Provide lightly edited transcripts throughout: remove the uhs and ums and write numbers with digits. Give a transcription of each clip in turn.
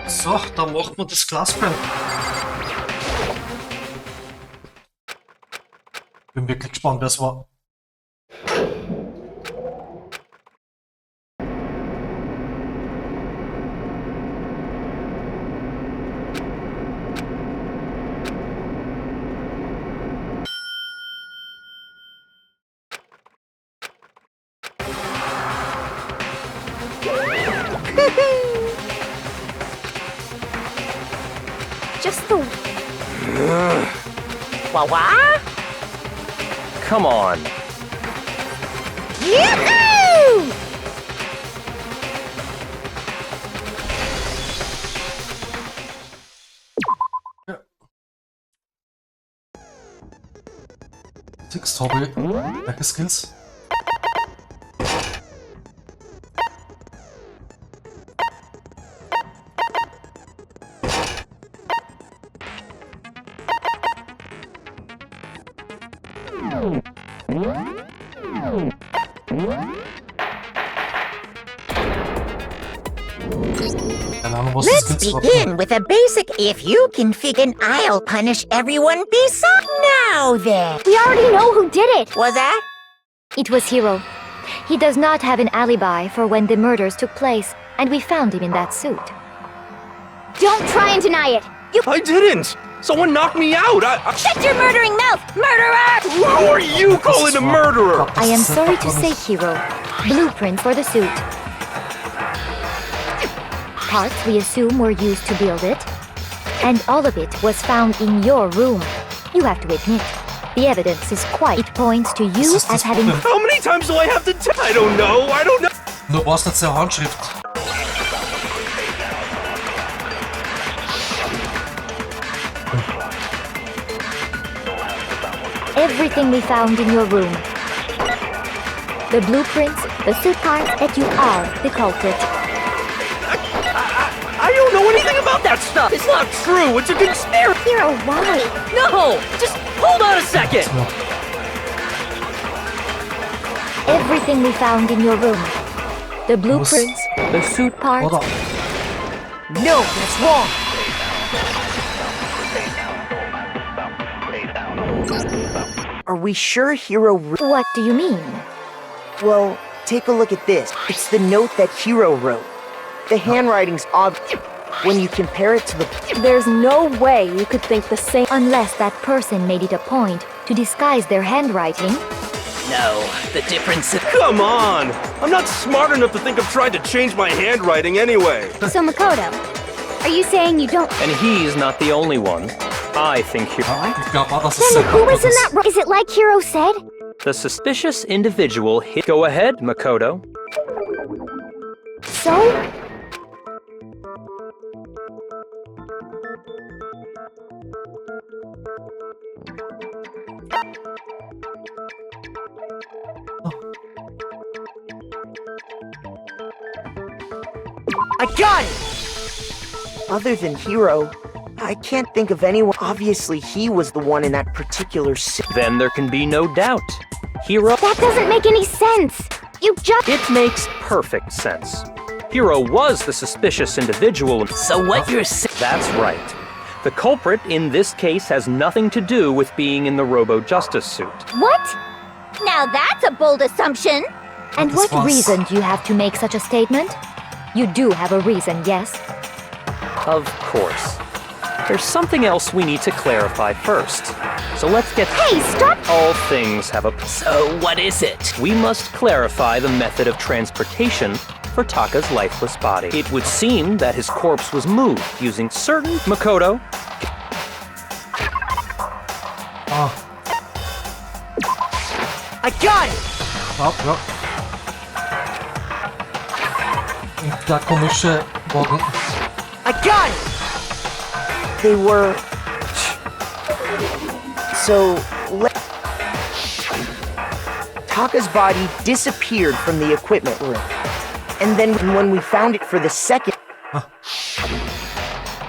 So, dann macht man das Glasbrennen. Bin wirklich gespannt, wer es war. Just the... What? Come on. Yoo-hoo! Six Hobby, welche Skills? Let's begin with a basic if you can figure I'll punish everyone beside. Now then. We already know who did it! Was that? It was Hiro. He does not have an alibi for when the murders took place, and we found him in that suit. Don't try and deny it! I didn't! Someone knocked me out! Shut your murdering mouth, murderer! Who are you calling a murderer? I am sorry to say, Hiro. Blueprint for the suit. Parts we assume were used to build it, and all of it was found in your room. You have to admit, the evidence is quite... It points to you as having... How many times do I have to tell? I don't know. Du brauchst jetzt eine Handschrift. Everything we found in your room. The blueprints, the suit parts, that you are the culprit. I don't know anything about that stuff. It's not true. It's a conspiracy. Hiro, why? No! Just hold on a second. Everything we found in your room. The blueprints, the suit parts. No, that's wrong. Are we sure Hiro... What do you mean? Well, take a look at this. It's the note that Hiro wrote. The handwriting's obvious when you compare it to the... There's no way you could think the same. Unless that person made it a point to disguise their handwriting. No, the difference is... Come on! I'm not smart enough to think of trying to change my handwriting anyway. So Makoto, are you saying you don't... And he's not the only one. I think Ich glaube auch, dass es Then who was in that... Is it like Hiro said? the suspicious individual hit... Go ahead, Makoto. So? I got it! Other than Hiro, I can't think of anyone. Obviously, he was the one in that particular Then there can be no doubt. Hiro... That doesn't make any sense! You just... It makes perfect sense. Hiro was the suspicious individual. So what you're saying... That's right. The culprit in this case has nothing to do with being in the Robo-Justice suit. What? Now that's a bold assumption! And what reason do you have to make such a statement? You do have a reason, yes? Of course. There's something else we need to clarify first. So let's get... Hey, stop! All things have a... So what is it? We must clarify the method of transportation for Taka's lifeless body. It would seem that his corpse was moved using certain... Makoto? I got it! Ja. Und der komische Wagen. I got it! They were... So... Taka's body disappeared from the equipment room. And then when we found it for the second...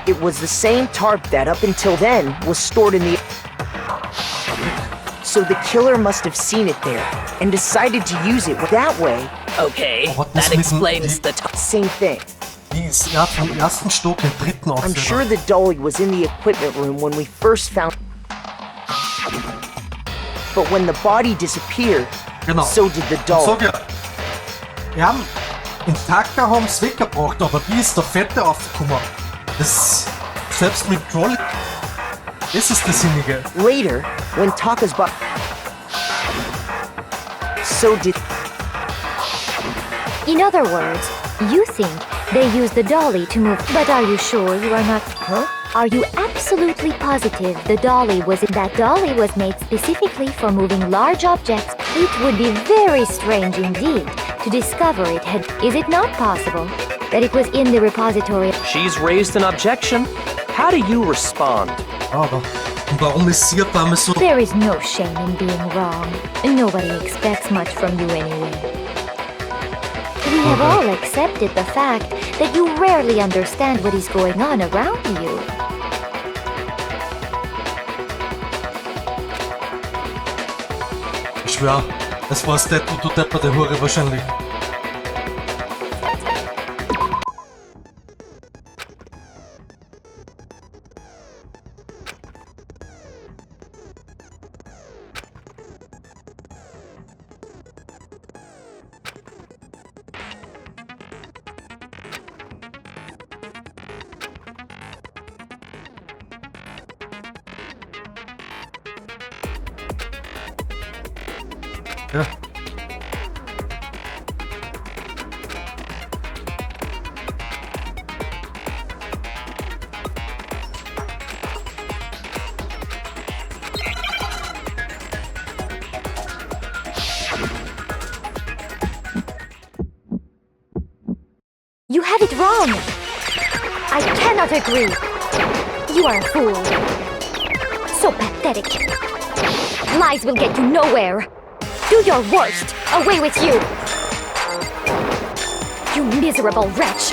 It was the same tarp that up until then was stored in the... So the killer must have seen it there and decided to use it. That way, Okay, Aber das that mit dem- explains die- the Same thing. Die ist ja vom ersten Stock in den dritten I'm sure Aufzähler. the dolly was in the equipment room when we first found. But when the body disappeared, Genau. so did the Ich doll. sag ja, wir haben in Taka haben es weggebracht, aber wie ist der Fette aufgekommen? Das, selbst mit Trolley, das ist das Sinnige. Later, when Taka's body. So did. In other words, you think they used the dolly to move. But are you sure you are not? Huh? Are you absolutely positive the dolly was that dolly was made specifically for moving large objects? It would be very strange indeed to discover it had. Is it not possible that it was in the repository? She's raised an objection. How do you respond? Aber, und warum ist sie auf einmal so... There is no shame in being wrong. Nobody expects much from you anyway. We have all accepted the fact that you rarely understand what is going on around you. Ich schwör, das war's der du depperte Hure wahrscheinlich. Ja. You have it wrong. I cannot agree. You are a fool. So pathetic. Lies will get you nowhere. Do your worst. Away with you. You miserable wretch.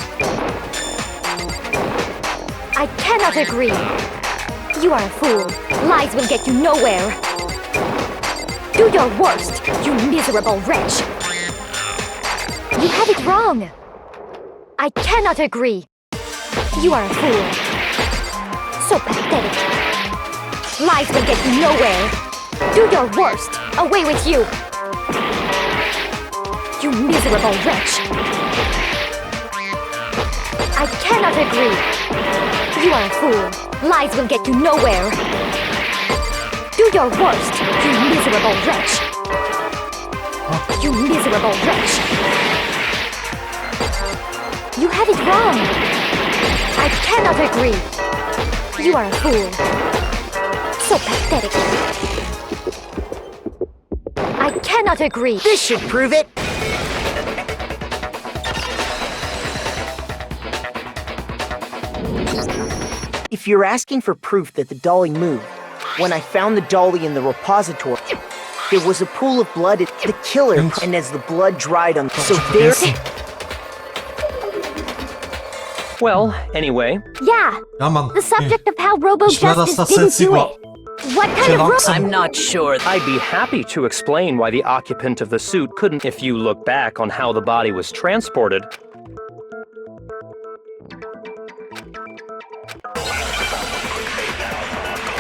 I cannot agree. You are a fool. Lies will get you nowhere. Do your worst, you miserable wretch. You have it wrong. I cannot agree. You are a fool. So pathetic. Lies will get you nowhere. Do your worst. Away with you. You miserable wretch. I cannot agree. You are a fool. Lies will get you nowhere. Do your worst, you miserable wretch. You miserable wretch. You have it wrong. I cannot agree. You are a fool. So pathetic. I cannot agree. This should prove it. If you're asking for proof that the dolly moved, when I found the dolly in the repository, there was a pool of blood at the killer, and as the blood dried on, so there. Well, anyway, Yeah, Ja, Mann. the subject of how Ich schwör, dass Robo-Justice das didn't jetzt do über... it. What kind Sehr of langsam. I'm not sure. I'd be happy to explain why the occupant of the suit couldn't if you look back on how the body was transported.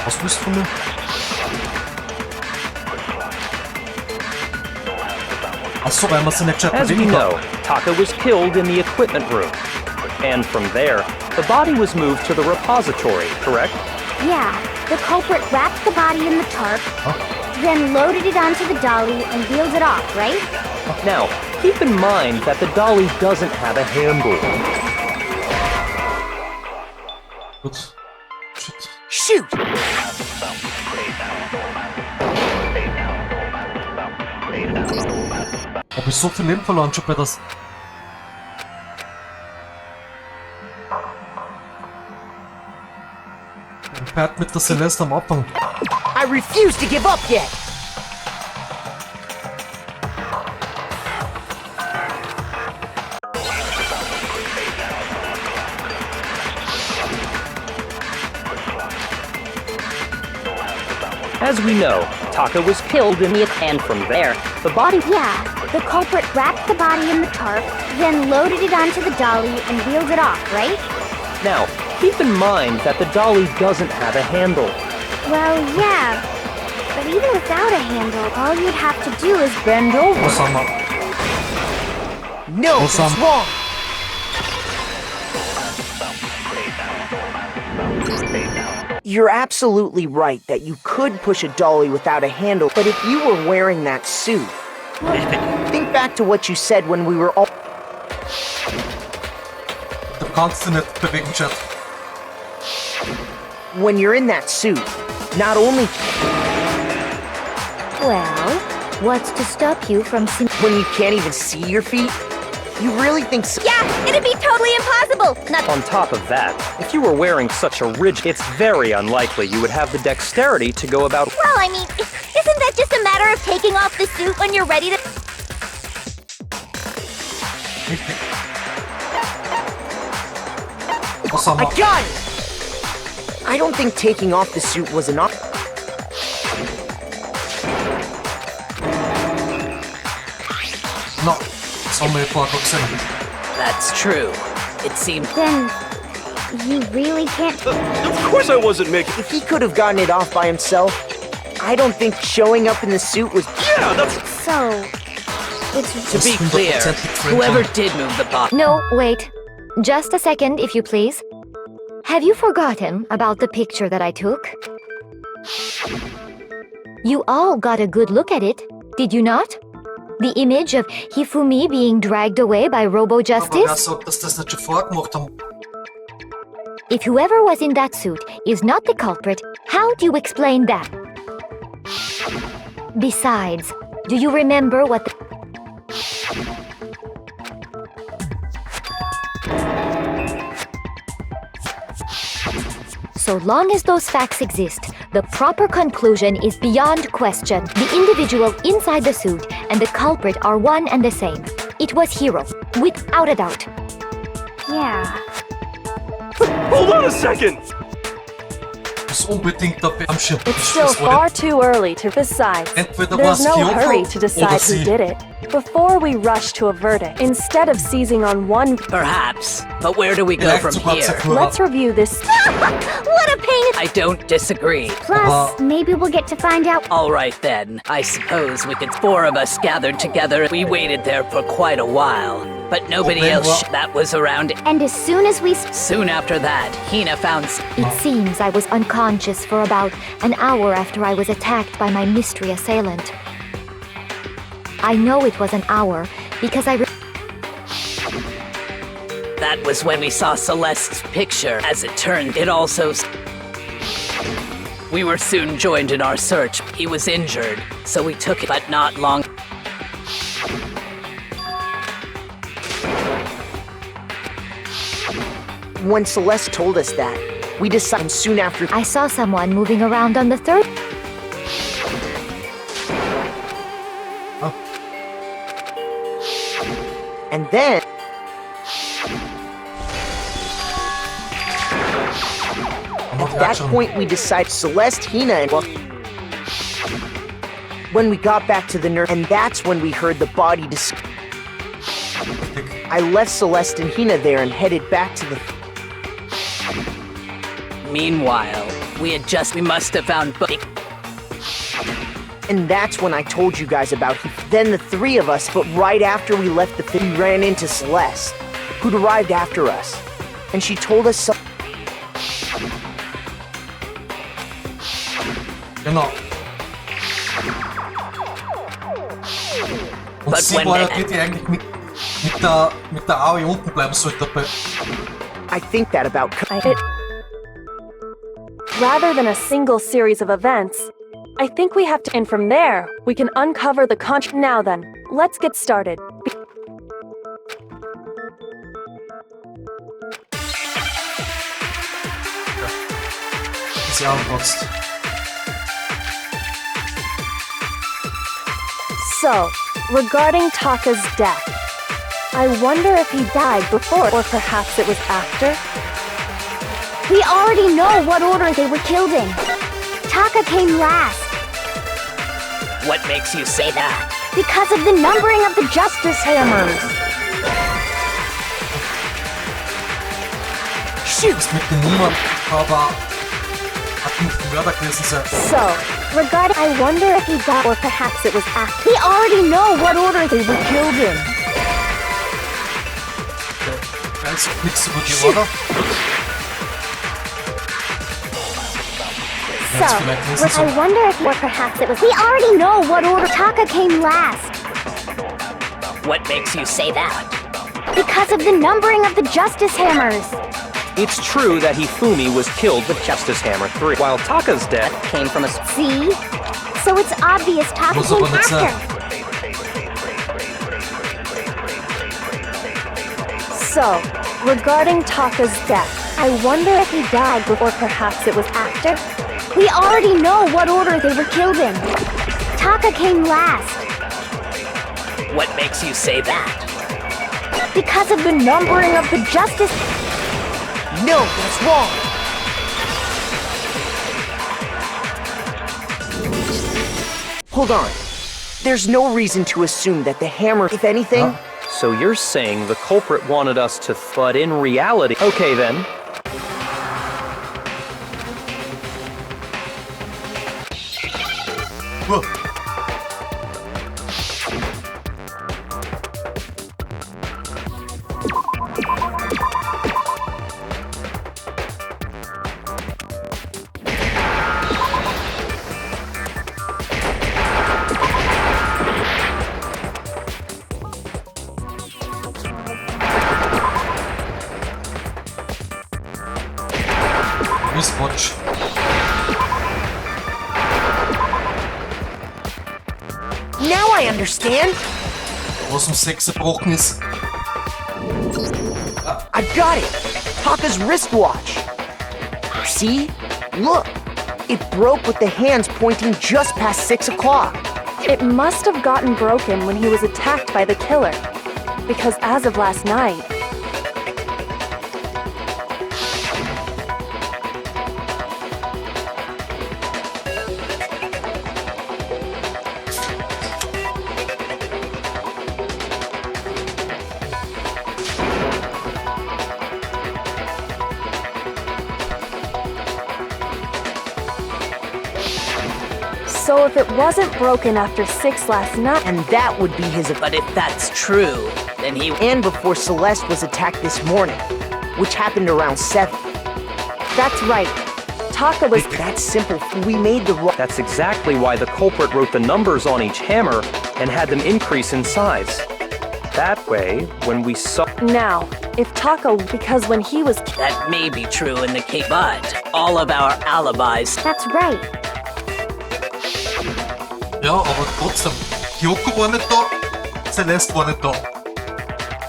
Was willst du von mir? Achso, weil man sie nicht gescheit As we bewegen kann. know, Taka was killed in the equipment room. And from there, the body was moved to the repository, correct? Yeah, the culprit wrapped the body in the tarp, then loaded it onto the dolly and wheeled it off, right? Now, keep in mind that the dolly doesn't have a handle. Gut. Shit. Shoot! Hab ich so viel Leben verloren schon bei das... Ein Pferd mit der Celeste am Abhang. I refuse to give up yet! As we know, Taka was killed in the and from there, the body... Yeah, The culprit wrapped the body in the tarp, then loaded it onto the dolly and wheeled it off, right? Now, keep in mind that the dolly doesn't have a handle. Well, yeah. But even without a handle, all you'd have to do is bend over. Osama. No, that's Osama. wrong. You're absolutely right that you could push a dolly without a handle, but if you were wearing that suit, think back to what you said when we were all... Du kannst ihn nicht bewegen, Chat. When you're in that suit, not only Well, what's to stop you from seeing? when you can't even see your feet, you really think so? Yeah, it'd be totally impossible! Not On top of that, if you were wearing such a rigid, it's very unlikely you would have the dexterity to go about. Well, I mean, isn't that just a matter of taking off the suit when you're ready to... Richtig. I Osama. got it! I don't think taking off the suit was enough. No, das haben wir vorher gesehen. That's true. It seems. Then, you really can't... Of course I wasn't making. If he could have gotten it off by himself, I don't think showing up in the suit was... Yeah, that's. So, it's... To be clear, whoever did move the body. No, wait. Just a second, if you please. Have you forgotten about the picture that I took? You all got a good look at it, did you not? The image of Hifumi being dragged away by Aber wer Robo-Justice? sagt, dass das nicht schon vorgemacht haben? If whoever was in that suit is not the culprit, how do you explain that? Besides, do you remember what the... So long as those facts exist, the proper conclusion is beyond question. The individual inside the suit and the culprit are one and the same. It was Hiro, without a doubt. Yeah. Hold on a second. Muss unbedingt dabei am Schirm. It's still far too early to decide. Entweder There's war's no Kyoko hurry to oder decide sie. who did it. Before we rush to a verdict, instead of seizing on one, Perhaps. But where do we go Vielleicht from sogar here? Sakura. let's review this. What a pain! I don't disagree. Plus, maybe we'll get to find out... All right then. I suppose we could. Four of us gathered together. We waited there for quite a while, but nobody Okay, else well- that was around. And as soon as we... Soon after that, Hina found. It seems I was unconscious for about an hour after I was attacked by my mystery assailant. I know it was an hour because That was when we saw Celeste's picture. As it turned, it also. We were soon joined in our search. He was injured, so we took it, but not long. When Celeste told us that, we decided soon after... I saw someone moving around on the third. And then... At that point, we decided Celeste, Hina, and... Well, when we got back to the nurse, and that's when we heard the body I left Celeste and Hina there and headed back to the... Meanwhile, we must have found. And that's when I told you guys about then the three of us, but right after we left we ran into Celeste, who'd arrived after us. And she told us so... Genau. Und But sie when war ja they- die, die eigentlich mit der Aoi unten bleiben sollte dabei. I think that about... Rather than a single series of events, I think we have to. And from there, we can uncover the Now then, let's get started. Sie antrotzt. So, regarding Taka's death, I wonder if he died before, or perhaps it was after? We already know what order they were killed in. Taka came last. What makes you say that? Because of the numbering of the justice hammers. Das mit den Nummern, aber hat nicht ein Mörder gewesen sein. So, regarding, I wonder if he died, or perhaps it was after. We already know what order they were killed in. Ich weiß nichts über die Order. So, I wonder if, or perhaps it was. We already know what order Taka came last. What makes you say that? Because of the numbering of the justice hammers. It's true that Hifumi was killed with Justice Hammer 3, while Taka's death Came from a See? So it's obvious Taka Was came aber nicht sein. after. So, regarding Taka's death, I wonder if he died before, perhaps it was after. We already know what order they were killed in. Taka came last. What makes you say that? Because of the numbering of the justice. No, that's wrong. Hold on. There's no reason to assume that the hammer, if anything... So you're saying the culprit wanted us to, but in reality... Okay then. Whoa. Wristwatch. Now I understand. Was 6 gebrochen ist. I've got it. Taka's wristwatch. See? Look. It broke with the hands pointing just past 6 o'clock. It must have gotten broken when he was attacked by the killer. Because as of last night, so if it wasn't broken after 6 last night, And that would be his... But if that's true, then he... And before Celeste was attacked this morning, which happened around 7. that's right. Taka was... That's simple. We made the wrong... That's exactly why the culprit wrote the numbers on each hammer and had them increase in size. That way, when we saw... Now, if Taka, because when he was... That may be true in the case, but all of our alibis... That's right. Ja, aber trotzdem. Kyoko war nicht da, Celeste war nicht da.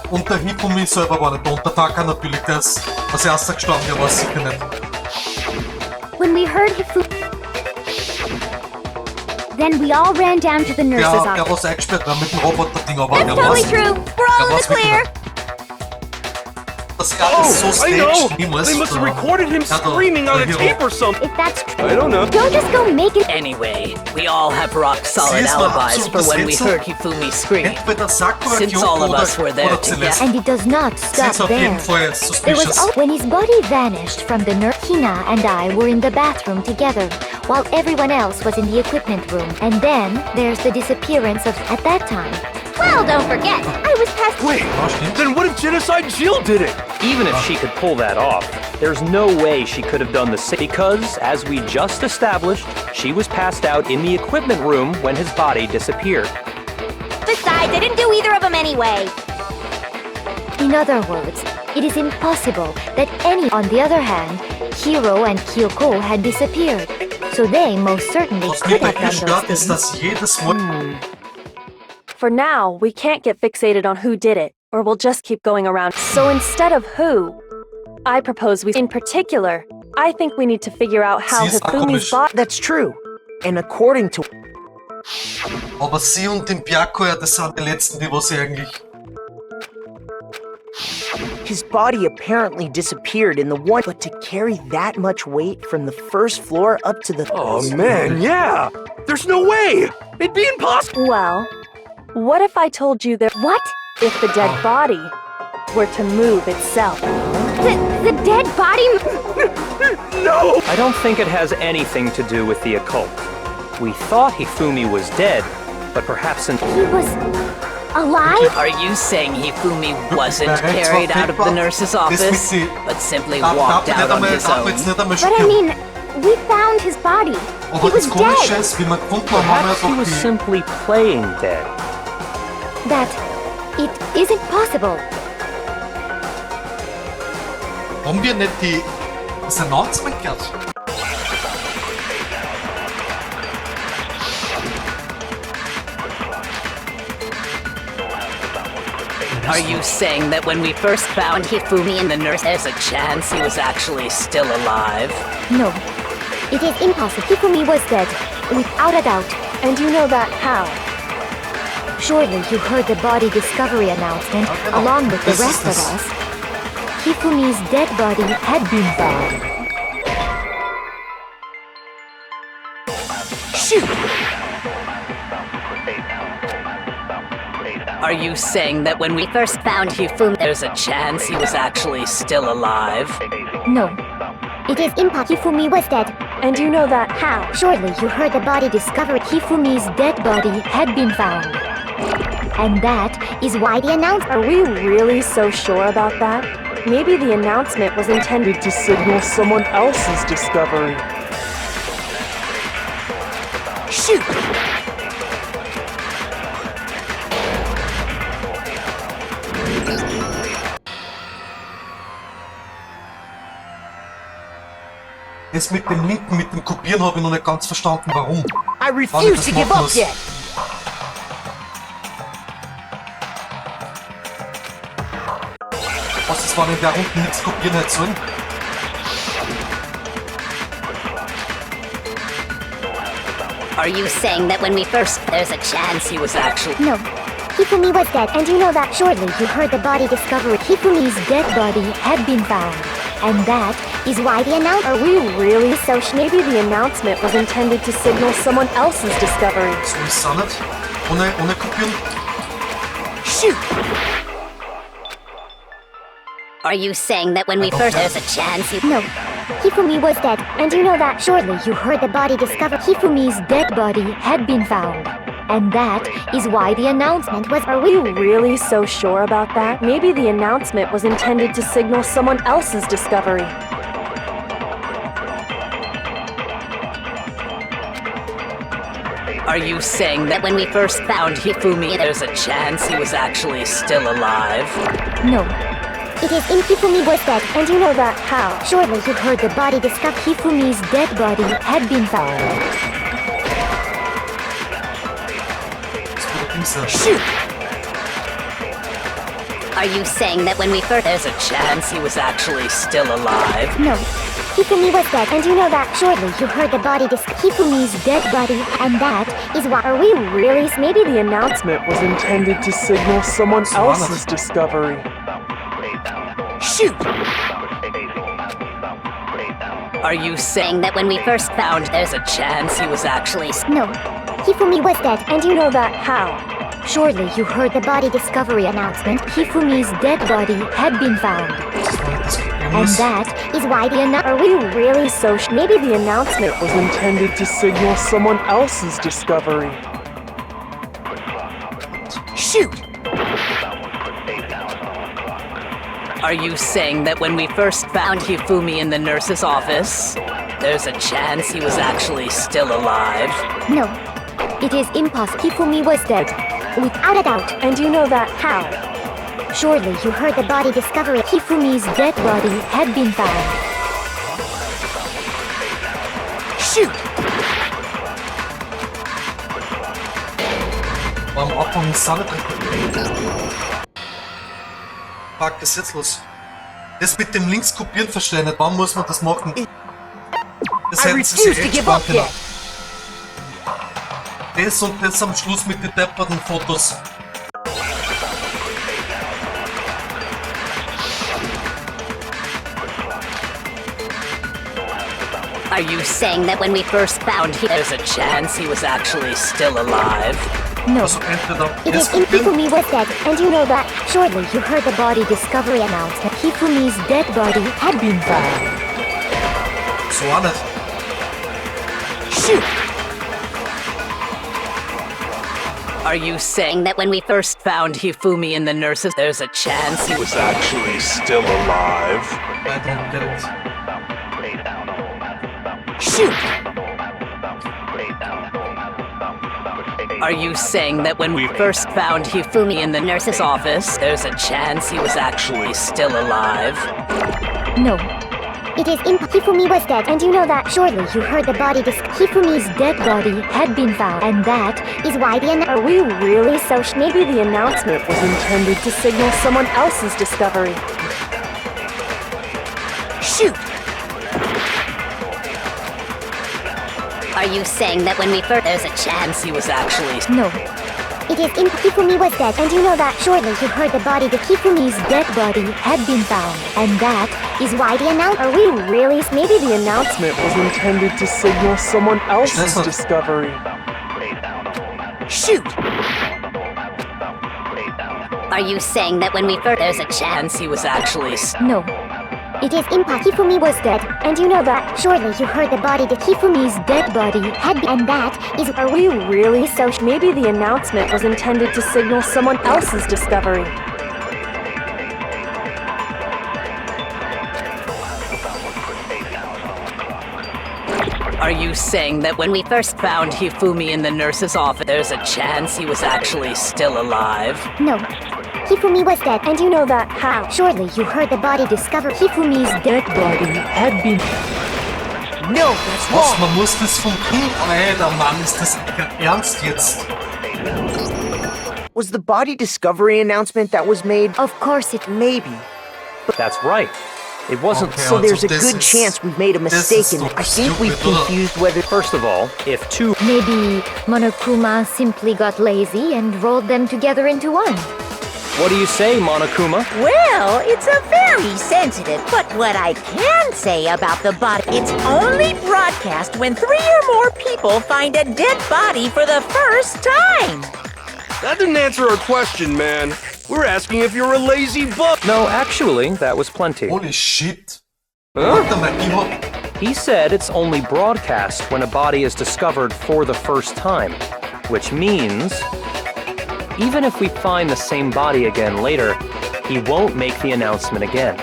Und der Hifumi selber war nicht da. Und der Taka natürlich, der ist als erster gestorben, der war sicher nicht. When we heard Hifu, then we all ran down to the nurse's Der office. was eingesperrt war mit dem Roboter-Ding, aber der That's totally war's. true. We're all in the clear. Das ist alles so I staged, know! niemals. They must have recorded him screaming on a tape or something. If that's true, I don't know. don't just go make it. Anyway, we all have rock-solid Sie ist mal alibis for when we absolutes heard Hifumi scream. Entweder Sakura, Since Kyoko all of oder, us were there oder together. Celeste. And it does not Sie stop ist auf there. jeden Fall There was suspicious. when his body vanished from the nurse, Hina and I were in the bathroom together, while everyone else was in the equipment room. And then there's the disappearance of at that time. Well, don't forget, I was past. Wait, Ja, stimmt. then what if Genocide Jill did it? Even if she could pull that off, there's no way she could have done the same. Because, as we just established, she was passed out in the equipment room when his body disappeared. Besides, I didn't do either of them anyway. In other words, it is impossible that any. On the other hand, Hiro and Kyoko had disappeared, so they most certainly Was could mir have bei ihr done stört, those ist, things. dass jedes Mal... For now, we can't get fixated on who did it, or we'll just keep going around. So instead of who, I propose we... In particular, I think we need to figure out how Sie ist Hifumi's komisch. body... That's true. And according to... Aber sie und den Byakuya, ja, das sind die letzten, die was sie eigentlich... His body apparently disappeared in the one... But to carry that much weight from the first floor up to the... Oh man, yeah! There's no way! It'd be impossible! Well, What if I told you that What? if the dead body were to move itself? The dead body? No! I don't think it has anything to do with the occult. We thought Hifumi was dead, but perhaps He was alive? Are you saying Hifumi wasn't Rechts carried out of the verfügbar. nurse's Das mit office, die- but simply Darf walked man out on nicht his einmal, darf own? jetzt nicht einmal But I schockieren. mean, we found his body. Aber He was das Komische dead. ist, wie wir gefunden haben, haben wir perhaps he einfach was die... simply playing dead. That it isn't possible. Haben wir nicht das Announcement gehört? Are you saying that when we first found Hifumi in the nurse, there's a chance he was actually still alive? No. It is impossible. Hifumi was dead, without a doubt. And you know that how? Surely you heard the body discovery announcement, Okay, no. along with the This is rest of this. us. Hifumi's dead body had been found. Are you saying that when we first found Hifumi, there's a chance he was actually still alive? No. It is impossible. Hifumi was dead. And you know that how? Surely you heard the body discovery. Hifumi's dead body had been found. And that is why the announcement... Are we really so sure about that? Maybe the announcement was intended To signal someone else's discovery. Das mit dem Linken, mit dem Kopieren habe ich noch nicht ganz verstanden, warum. I Wann ich refuse das to give machen up muss. yet. Was ist, wenn ich da unten nichts kopieren hätte sollen? Are you saying that when we first, there's a chance he was actually... No. Hifumi was dead, and you know that. Surely you heard the body discovery. Hifumi's dead body had been found. And that is why the announcement... Are we really so maybe the announcement was intended to signal someone else's discovery? So ist es auch nicht. Ohne kopieren. Are you saying that when we first, there's a chance he... No. Hifumi was dead, and you know that. Surely you heard the body discovered. Hifumi's dead body had been found. And that is why the announcement was... Are we really so sure about that? Maybe the announcement was intended to signal someone else's discovery. Are you saying that when we first found Hifumi, there's a chance he was actually still alive? No. It is in Hifumi was dead, And you know that how? surely you heard the body discovered. Hifumi's dead body had been found. Das würde Dings sein. Are you saying that when we first, there's a chance he was actually still alive? No. Hifumi was dead, and you know that. Surely you heard the body Hifumi's dead body, and that is why... Are we really? Maybe the announcement was Intended to signal someone Someone else's discovery. Are you saying that when we first found, there's a chance he was actually... No. Hifumi was dead, And you know that how? surely you heard the body discovery announcement. Hifumi's dead body had been found. Das ist, wenn ich das kopieren And muss. that is why the Are we really so maybe the announcement was Was intended to signal someone else's discovery. Are you saying that when we first found Hifumi in the nurse's office, there's a chance he was actually still alive? No. It is impossible. Hifumi was dead, without a doubt. And you know that how? Surely you heard the body discovery. Hifumi's dead body had been found. Am Anfang ist es auch nicht richtig. Fuck, das ist jetzt los. Das mit dem Links kopieren verstehe ich nicht. Wann muss man das machen? Das I hätten sie refuse sich to echt give sparen up können. yet. Das und das am Schluss mit den depperten Fotos. Are you saying that when we first found him, there's a chance he was actually still alive? No. Also entweder It is Hifumi was dead, and you know that. Shortly, you heard the body discovery announced that Hifumi's dead body had been found. so auch nicht. Shoot! Are you saying that when we first found Hifumi in the nurses, there's a chance he was Actually still alive. I don't get it. Shoot! Are you saying that when we first found Hifumi in the nurse's office, there's a chance he was actually still alive? No. It is Hifumi was dead, and you know that. Shortly, you heard the body Hifumi's dead body had been found, and that is why the Are we really so maybe the announcement was intended to signal someone else's discovery? Shoot! Are you saying that when we first there's a chance he was actually No. It is Hifumi was dead, and you know that. Shortly, you heard the body Hifumi's dead body had been found, and that is why the Are we really maybe the announcement was intended to signal someone else's discovery? Shoot! Are you saying that when we first there's a chance he was actually No. It is Hifumi was dead, and you know that. Shortly, you heard the body Hifumi's dead body had been, and that is Are we really so maybe the announcement was intended to signal someone else's discovery? Are you saying that when we first found Hifumi in the nurse's office, there's a chance he was actually still alive? No. Hifumi was dead, And you know that how? shortly you heard the body discover Hifumi's dead body had been. No, that's Was, wrong. man muss das vom Kind... Alter, Mann, ist das ernst jetzt? Was the body discovery announcement that was made? Of course it. Maybe. That's right. It wasn't Okay, So also there's a this good is- chance we've made a this mistake is in so it. I think we've stupid, ugh. confused whether... First of all, if two Maybe Monokuma simply got lazy and rolled them together into one. What do you say, Monokuma? Well, it's a very sensitive, but what I can say about the body, it's only broadcast when 3 or more people find a dead body for the first time. That didn't answer our question, man. We're asking if you're a lazy buck. No, actually, that was plenty. Holy shit. Warte mal, ich hab... He said it's only broadcast when a body is discovered for the first time, which means even if we find the same body again later, he won't make the announcement again.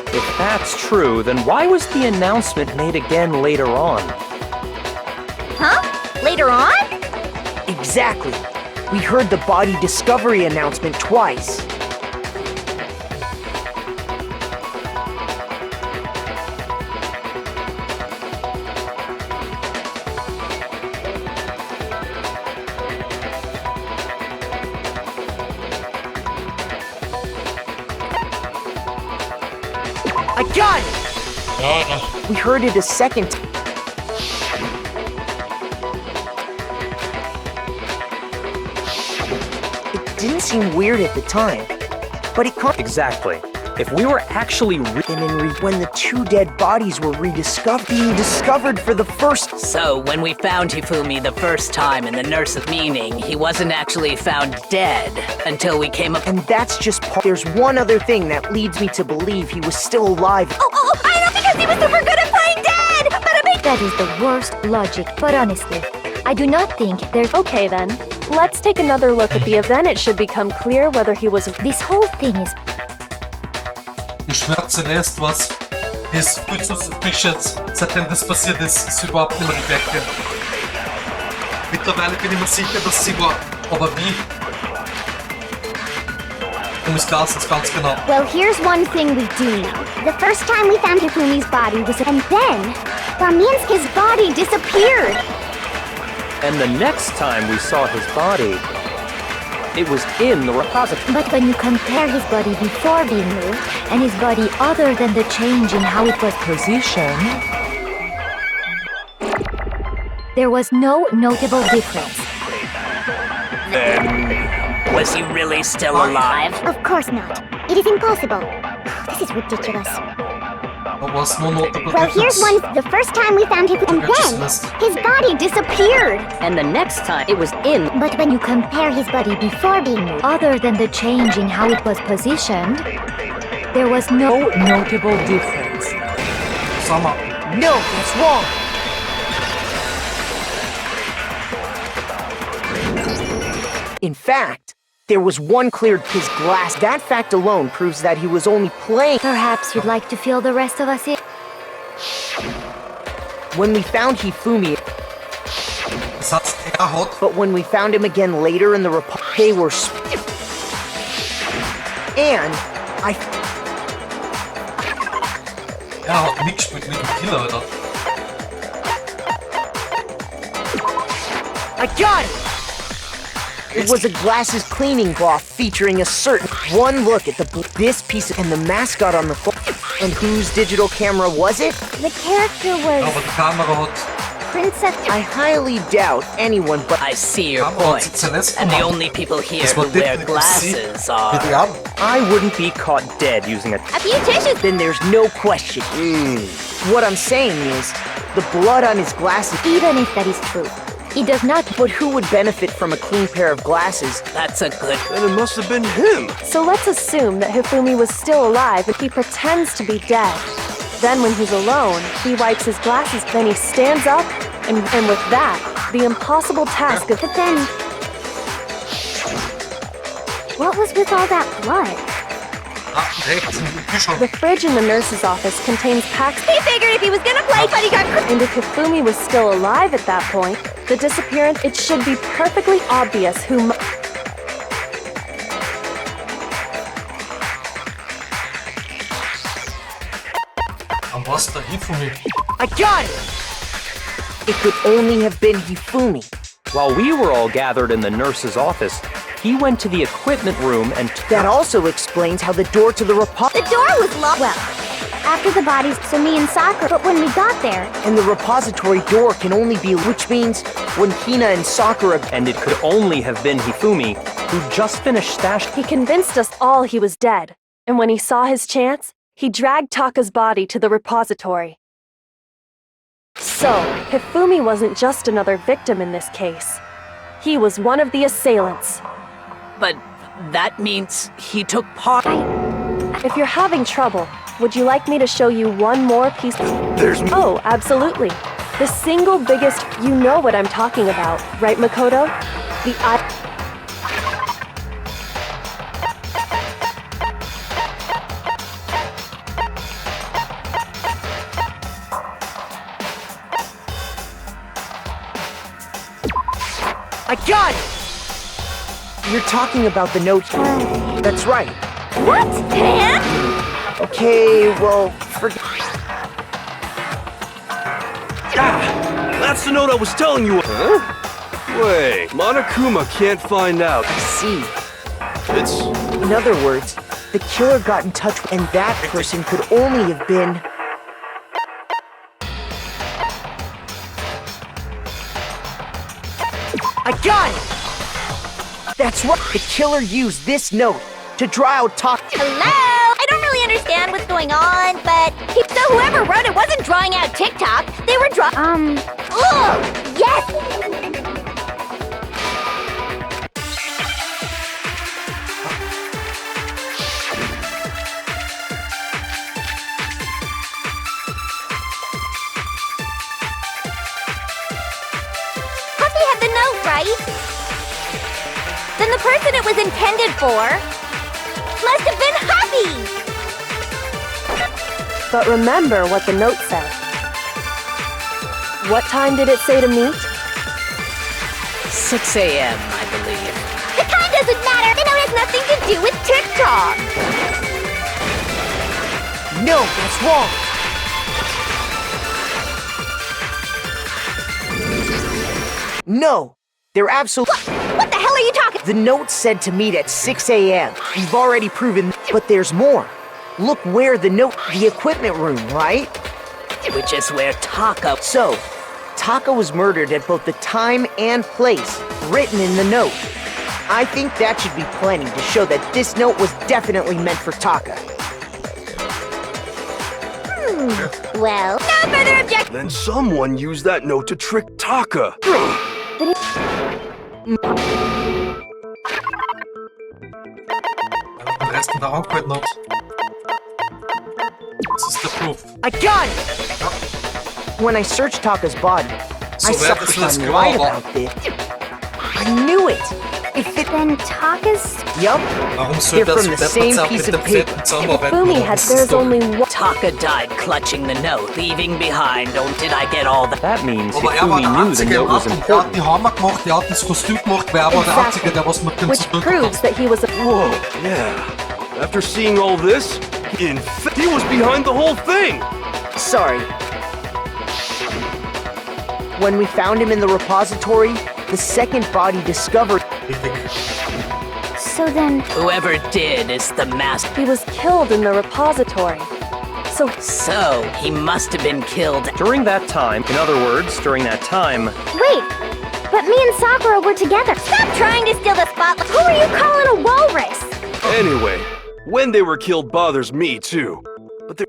If that's true, then why was the announcement made again later on? Huh? Later on? Exactly. We heard the body discovery announcement twice. I got it! We heard it a second time. It didn't seem weird at the time, but it caught Exactly. If we were actually when the 2 dead bodies were being discovered for the first. So, when we found Hifumi the first time in the nurse's meaning, he wasn't actually found dead until we came up. And that's just part. There's one other thing that leads me to believe he was still alive. Oh, I know because he was super good at playing dead! But a big That is the worst logic, but honestly, I do not think there's... Okay then. Let's take another look at the event. It should become clear whether he was... This whole thing is... Ich schwör Celeste was. Die ist viel zu suspicious. Seitdem das passiert ist, ist sie überhaupt nicht mehr die Decke. Mittlerweile bin ich mir sicher, dass sie war. Aber wie? Um es klar ist ganz genau. Well, here's one thing we do know. The first time we found Hifumi's body was... And then, Raminski's body disappeared. And the next time we saw his body, it was in the repository. But when you compare his body before being moved, and his body other than the change in how it was positioned, there was no notable difference. Then, was he really still alive? Of course not. It is impossible. This is ridiculous. But was no notable Well, here's difference. one. The first time we found him, and then his body disappeared. And the next time it was in. But when you compare his body before being moved, Other than the change in how it was positioned, there was no notable difference. Summer. No, that's wrong. In fact, there was one clear his glass. That fact alone proves that he was only playing. Perhaps you'd like to fill the rest of us in. When we found Hifumi, Satz er hat. but when we found him again later in the they were and I Er hat mitgespielt mit dem Killer, Alter. I got it! It was a glasses cleaning cloth featuring a certain one look at this piece and the mascot on the phone. And whose digital camera was it? the character Ja, was aber die Kamera hat. Princess. I highly doubt anyone but I see your Kamera hat point. sie Celeste And the gemacht. only people here Das who war wear definitiv glasses sie. are... Mit den Armen. I wouldn't be caught dead using a A few tissues. then there's no question. What I'm saying is, the blood on his glasses, Even if that is true, it does not. but who would benefit from a clean pair of glasses? That's a good... Then it must have been him. So let's assume that Hifumi was still alive and he pretends to be dead. Then when he's alone, he wipes his glasses, then he stands up, and with that, the impossible task of... But then, what was with all that blood? Ah, rechts im Büschel. The fridge in the nurse's office contains packs... He figured if he was gonna play, but he got. And if Hifumi was still alive at that point, the disappearance, it should be perfectly obvious who... Am was der Hifumi? I got it! It could only have been Hifumi. While we were all gathered in the nurse's office, he went to the equipment room and That also explains how the door to the The door was locked. Well, after the bodies, so me and Sakura. But when we got there, and the repository door can only be, which means when Hina and Sakura, and it could only have been Hifumi, who just finished stashing. He convinced us all he was dead, and when he saw his chance, he dragged Taka's body to the repository. So, Hifumi wasn't just another victim in this case. He was one of the assailants. But that means he took part... If you're having trouble, would you like me to show you one more piece? Oh, absolutely. The single biggest... You know what I'm talking about, right, Makoto? The eye... I got it! You're talking about the note here. That's right. What? Pan? Okay, well, forget. That's the note I was telling you. Huh? Wait, Monokuma can't find out. I see. It's... In other words, the killer got in touch with, and that person could only have been... I got it! That's right. The killer used this note to draw out Hello? I don't really understand what's going on, but so whoever wrote it wasn't drawing out TikTok. They were Ugh! Yes! Puppy had the note, right? Then the person it was intended for must have been Happy! But remember what the note said. What time did it say to meet? 6 a.m., I believe. The time doesn't matter! The note has nothing to do with TikTok! No, that's wrong. No, they're absolutely... What the hell are you talking? The note said to meet at 6 a.m. We've already proven, but there's more. Look where the note... The equipment room, right? Which is where Taka... So, Taka was murdered at both the time and place written in the note. I think that should be plenty to show that this note was definitely meant for Taka. Well, no further objection. Then someone used that note to trick Taka. Den Rest in der Hand not. Das ist der Proof. I got it! When I searched Taka's body, So I wer saw das jetzt I'm right klar war. about this. I knew it! If it Then Taka's... Yup, Warum soll they're das from the same Deppert piece mit of dem Fetten paper. zusammenarbeiten? Hifumi oder had was ist there's da? only one. Taka died clutching the note, leaving behind. Oh, did I get all that? That means Aber er war Hifumi der knew the Einzige note im was Rat und der hat important. die Hammer gemacht, der hat das Kostüm gemacht, wer war der Einzige, der was mit dem Which zu tun proves hat. that he was a. Whoa, yeah. After seeing all this, he was behind the whole thing. sorry. When we found him in the repository, the second body discovered. So then... Whoever did is the master. He was killed in the repository. So So, he must have been killed. During that time, in other words, during that time, Wait! But me and Sakura were together. Stop trying to steal the spotlight! Who are you calling a walrus? Anyway, when they were killed bothers me too. But they...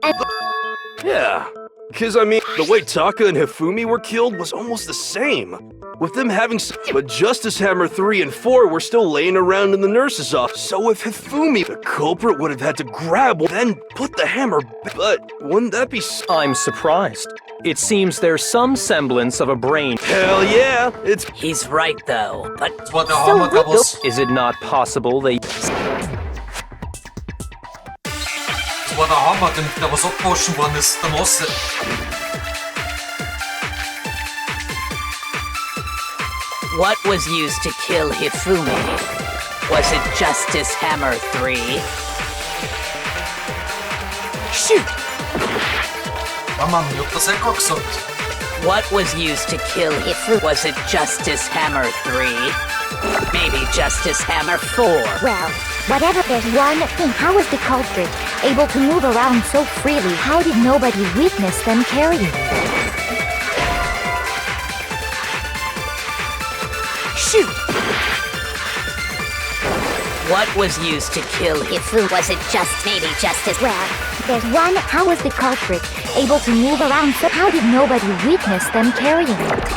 Yeah. Because, I mean, the way Taka and Hifumi were killed was almost the same. With them having but Justice Hammer 3 and 4 were still laying around in the nurse's office. So if Hifumi, the culprit, would have had to grab one, then put the hammer but wouldn't that be I'm surprised. It seems there's some semblance of a brain. Hell yeah, it's... He's right, though. But Das war der Hammer, der was... Is it not possible they... Das war der Hammer, der was abgewaschen worden ist, der Masse. what was used to kill Hifumi? Was it Justice Hammer 3? Shoot! Ja Mann, ich hab das eh gerade gesagt. What was used to kill Hifumi? Was it Justice Hammer 3? Maybe Justice Hammer 4? Well, whatever, there's one thing. How was the culprit able to move around so freely? How did nobody witness them carrying it? Shoot! What was used to kill Hifumi? Was it maybe Justice? Well, there's one. How was the culprit able to move around so how did nobody witness them carrying it?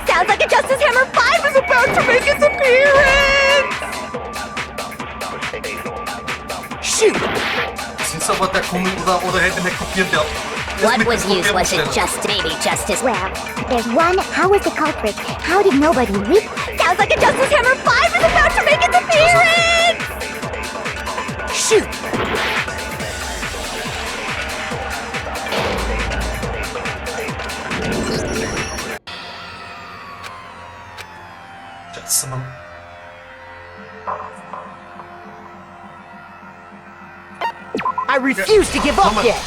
Sounds like a Justice Hammer 5 is about to make its appearance! Shoot! Das ist aber der Kommi oder hätte nicht kopiert, der What was used? Was it maybe Justice? Well, there's one. How was the culprit? How did nobody witness? Sounds like a Justice Hammer 5 is about to make its appearance! Shoot! Scheiße, Mann. I refuse to give up yet!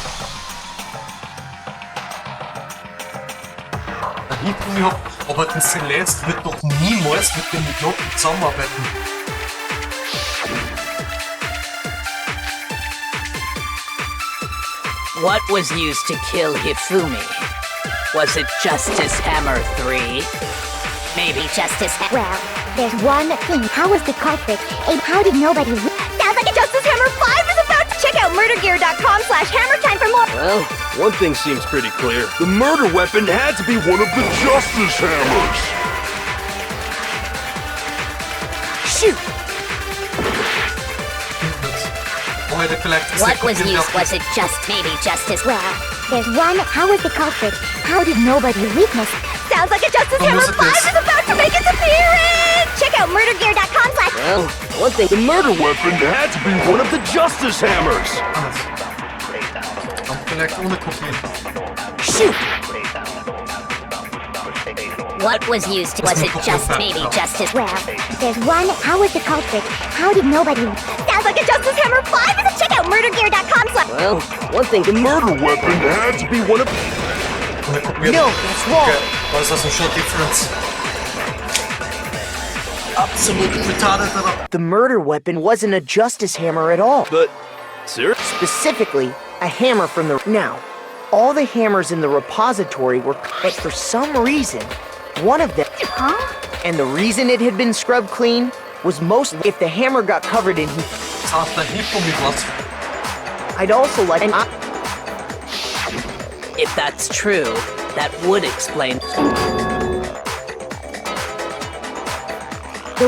Der Hifumi hat, aber der Celeste wird doch niemals mit dem Idioten zusammenarbeiten. What was used to kill Hifumi? Was it Justice Hammer 3? Maybe Justice Hammer... Well, there's one thing. How was the culprit? How did nobody Sounds like a Justice Hammer 5 is about to check out murdergear.com/hammertime for more. Well, one thing seems pretty clear. The murder weapon had to be one of the Justice Hammers! Shoot! Oh, hätte vielleicht What was exekutiert used? werden. Was it maybe Justice? Well, there's one. How was the culprit? How did nobody witness? Sounds like a Justice Dann Hammer muss 5 es is about to make its appearance! Check out murdergear.com/. Well, one thing. The murder weapon had to be one of the Justice Hammers! Anders. Dann vielleicht ohne kopieren. Shoot! What was used? Was it maybe Justice? Well, there's one. How was the culprit? How did nobody? Sounds like a Justice Hammer 5 is a check out murdergear.com/. Well, one thing. The murder weapon had to be one of... Ohne kopieren. No, that's wrong. Okay, was ist also schon Difference? Absolut retarded, aber... The murder weapon wasn't a justice hammer at all. But... Sir? Specifically, a hammer from the... Now, all the hammers in the repository were... But for some reason, one of them... Huh? And the reason it had been scrubbed clean was mostly if the hammer got covered in... Das heißt, der Hifumi was. I'd also like... If that's true, that would explain.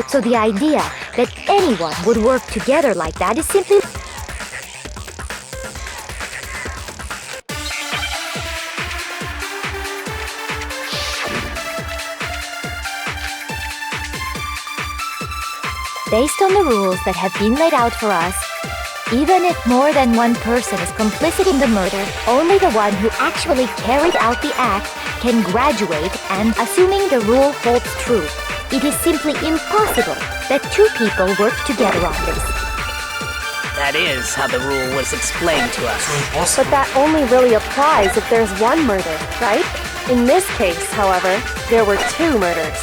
So the idea that anyone would work together like that is simply... Based on the rules that have been laid out for us, even if more than one person is complicit in the murder, only the one who actually carried out the act can graduate, and assuming the rule holds true, it is simply impossible that two people work together on this. That is how the rule was explained to us. But that only really applies if there's one murder, right? In this case, however, there were two murders.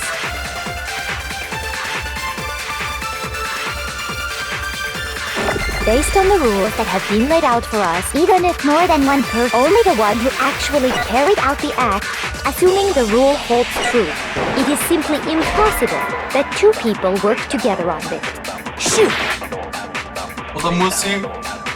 Based on the rules that have been laid out for us, even if more than one person, only the one who actually carried out the act, assuming the rule holds true, it is simply impossible that two people work together on this. Shoot!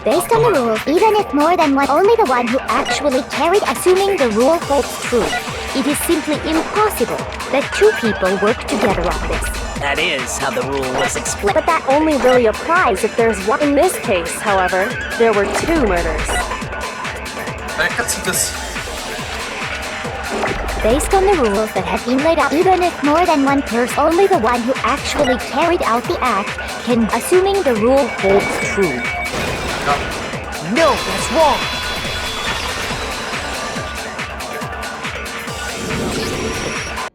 Based on the rules, even if more than one, only the one who actually carried, assuming the rule holds true, it is simply impossible that two people work together on this. That is how the rule was explained. But that only really applies if there's one. In this case, however, there were two murders. Based on the rules that have been laid out, even if more than one person, only the one who actually carried out the act can, assuming the rule holds true. No, that's wrong.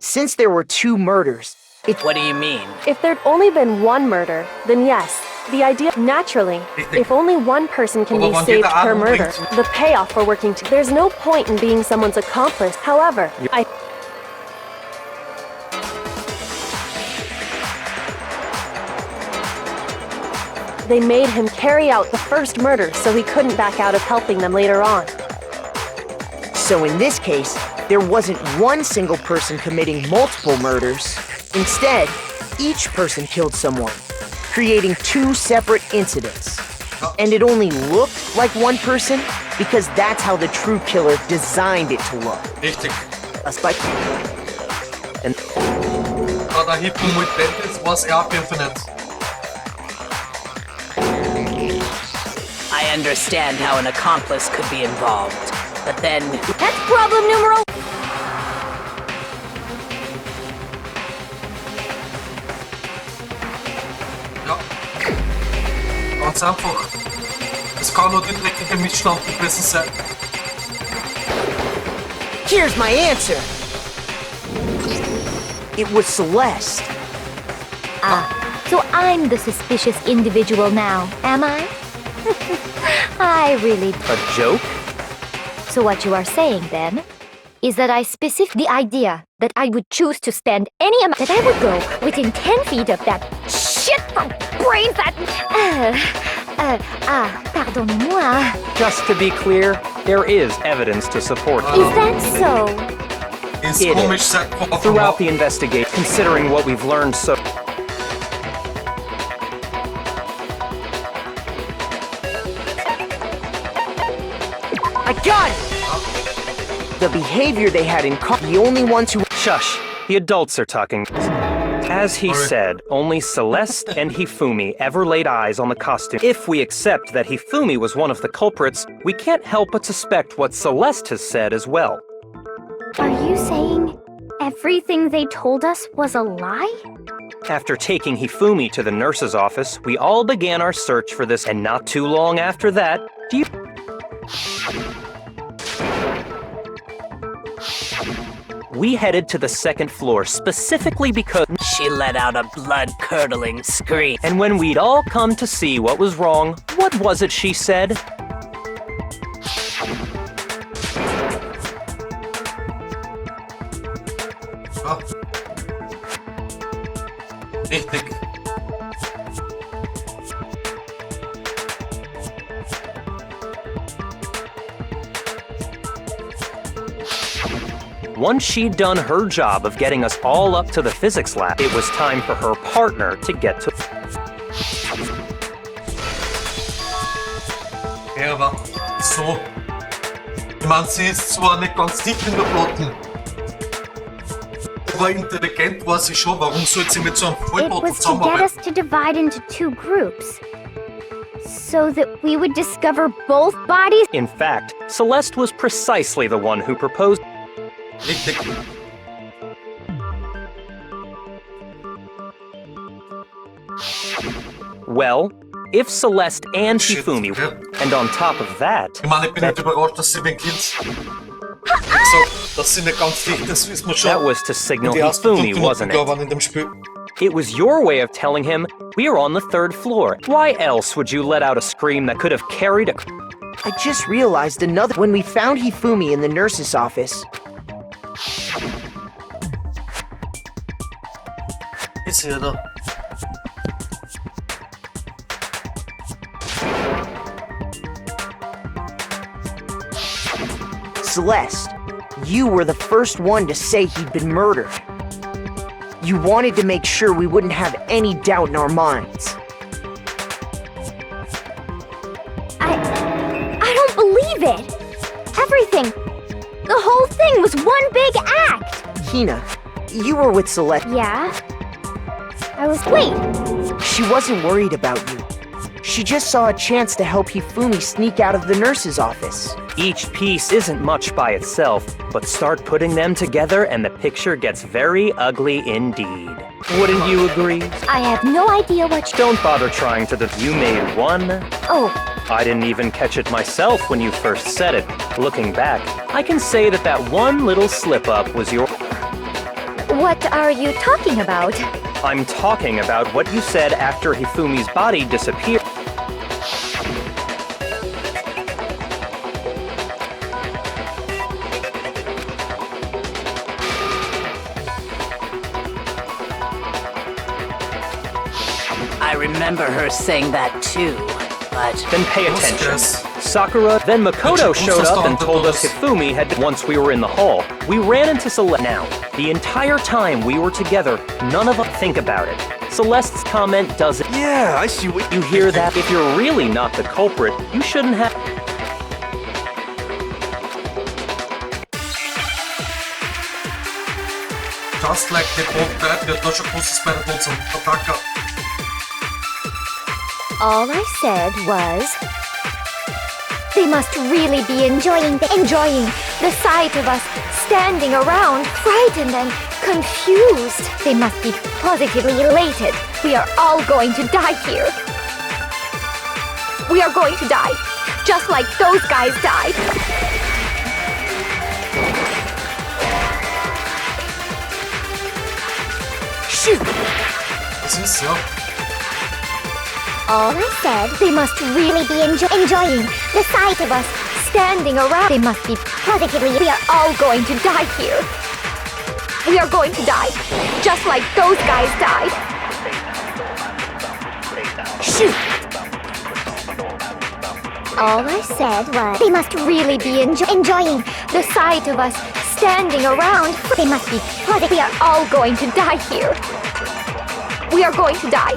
Since there were two murders, What do you mean? If there'd only been one murder, then yes, the idea... Naturally, if only one person can be saved per murder, the payoff for working together... There's no point in being someone's accomplice. However, They made him carry out the first murder so he couldn't back out of helping them later on. so in this case, there wasn't one single person committing multiple murders. Instead, each person killed someone, creating two separate incidents. And it only looked like one person because that's how the true killer designed it to look. Richtig. And Da Hippo muito bem, was Infinite. I understand how an accomplice could be involved, but then... That's problem numero... Ja. Ganz einfach. Es kann nur der dreckige Missstand gewesen sein. here's my answer. It was Celeste. So I'm the suspicious individual now, am I? I really... A joke? So what you are saying, then, is that the idea that I would choose to spend any amount... That I would go within 10 feet of that shit from brain fat... pardonnez-moi. Just to be clear, there is evidence to support Is that so? Ist It komisch, is. sagt Papa. Throughout the investigation, considering what we've learned so... I got it! The behavior they had in common, the only ones who... Shush, the adults are talking. As he said, only Celeste and Hifumi ever laid eyes on the costume. If we accept that Hifumi was one of the culprits, we can't help but suspect what Celeste has said as well. Are you saying everything they told us was a lie? After taking Hifumi to the nurse's office, we all began our search for this, and not too long after that, we headed to the second floor specifically because... She let out a blood-curdling scream. And when we'd all come to see what was wrong, what was it she said? Ja. Richtig. Once she'd done her job of getting us all up to the physics lab, it was time for her partner to get to... Ja, aber so. meine, sie ist zwar nicht ganz dick in der Platten, aber intelligent war sie schon. Warum sollte sie mit so einem It Vollbroten was to get zusammenarbeiten? us to divide into two groups, so that we would discover both bodies. In fact, Celeste was precisely the one who proposed. Richtig. Well, if Celeste and Shit, Hifumi, ja. and on top of that, Ich meine, ich bin nicht überrascht, dass sie wegen Kind. Wie gesagt, dass sie nicht ganz dicht ist, wissen wir schon. that was to signal Die ersten 5 Hifumi, Minuten wasn't it? waren in dem Spiel. It was your way of telling him we are on the 3rd floor. Why else would you let out a scream that could have carried a... I just realized another. When we found Hifumi in the nurse's office, Ist sie da? Celeste, you were the first one to say he'd been murdered. You wanted to make sure we wouldn't have any doubt in our minds. I don't believe it. Everything, the whole thing was one big act. Hina, you were with Celeste. Yeah. Wait. She wasn't worried about you. She just saw a chance to help Hifumi sneak out of the nurse's office. Each piece isn't much by itself, but start putting them together and the picture gets very ugly indeed. Wouldn't you agree? I have no idea what Don't bother trying to You made one. Oh, I didn't even catch it myself when you first said it. Looking back, I can say that that one little slip-up was your... what are you talking about? I'm talking about what you said after Hifumi's body disappeared. I remember her saying that too, but Then pay attention. Yes. Sakura, then Makoto Which showed up and also told us started Hifumi had... Once we were in the hall, we ran into Celeste. Now, the entire time we were together, none of us think about it. Celeste's comment doesn't... Yeah, I see what You hear that? If you're really not the culprit, you shouldn't have... Just like the both bad, wir hatten schon großes bei der Tod Attacker. All I said was, they must really be enjoying the sight of us standing around, frightened and confused. They must be positively elated. We are all going to die here. We are going to die, just like those guys died. Shoot! Das ist ja. All I said, they must really be enjoying the sight of us standing around. They must be positively. We are all going to die here. We are going to die, just like those guys died. Shoot! All I said was, they must really be enjoying the sight of us standing around. They must be positive. We are all going to die here. We are going to die,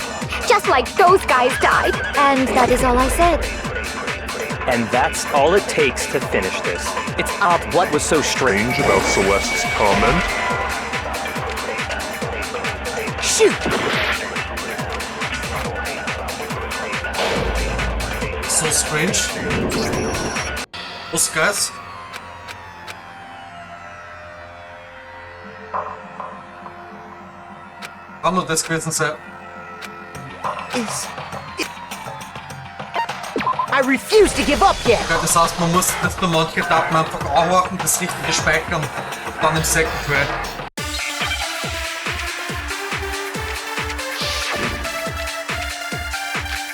just like those guys died. And that is all I said. And that's all it takes to finish this. It's odd what was so strange about Celeste's comment. Shoot! So strange. Was, guys? Kann nur das gewesen sein. I refuse to give up yet! Okay, das heißt, man muss nicht nur manche Daten einfach anhorchen, das Richtige speichern, dann im Second Try.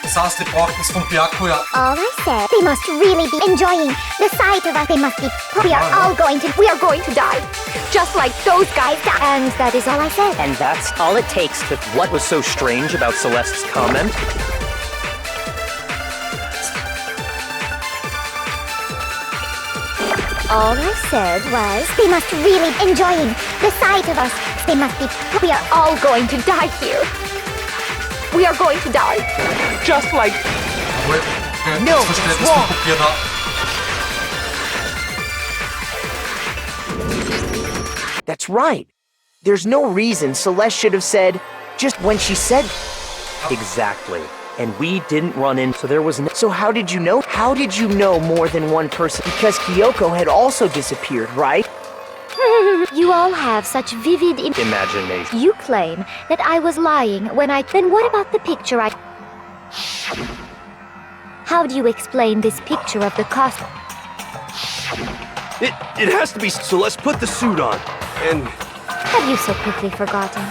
Das heißt, ich brauche das von Byaku ja. All I said, they must really be enjoying the sight of us. They must be. We are going to die, just like those guys died. And that is all I said. And that's all it takes to... What was so strange about Celeste's comment? All I said was, they must really enjoying the sight of us. They must be. We are all going to die here. We are going to die, just like. Wait, okay, No, das Verständnis wrong. von Kopieren ab. That's right. There's no reason Celeste should have said just when she said. Exactly. And we didn't run in, so there was no. So how did you know? How did you know more than one person? Because Kyoko had also disappeared, right? You all have such vivid Imagination. You claim that I was lying when I... Then what about the picture I... How do you explain this picture of the costume? It has to be Celeste put the suit on, and... Have you so quickly forgotten?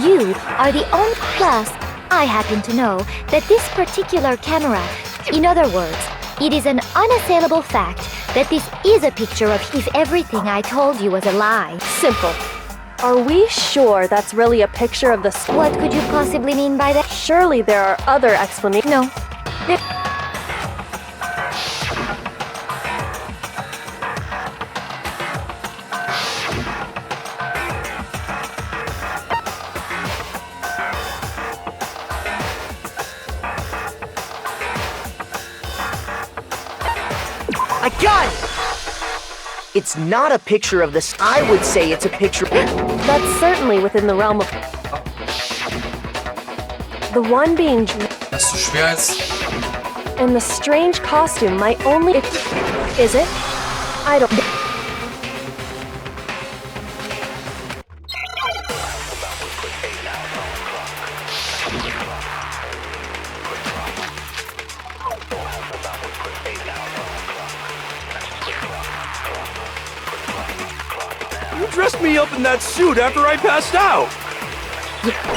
You are the only... Plus, I happen to know that this particular camera... In other words, it is an unassailable fact that this is a picture of if everything I told you was a lie. Simple. Are we sure that's really a picture of the... What could you possibly mean by that? Surely there are other explanations. No. There... I got it! It's not a picture of this. I would say it's a picture. That's certainly within the realm of... The one being... Das ist so schwer jetzt. And the strange costume might only... Is it? I don't... You dressed me up in that suit after I passed out.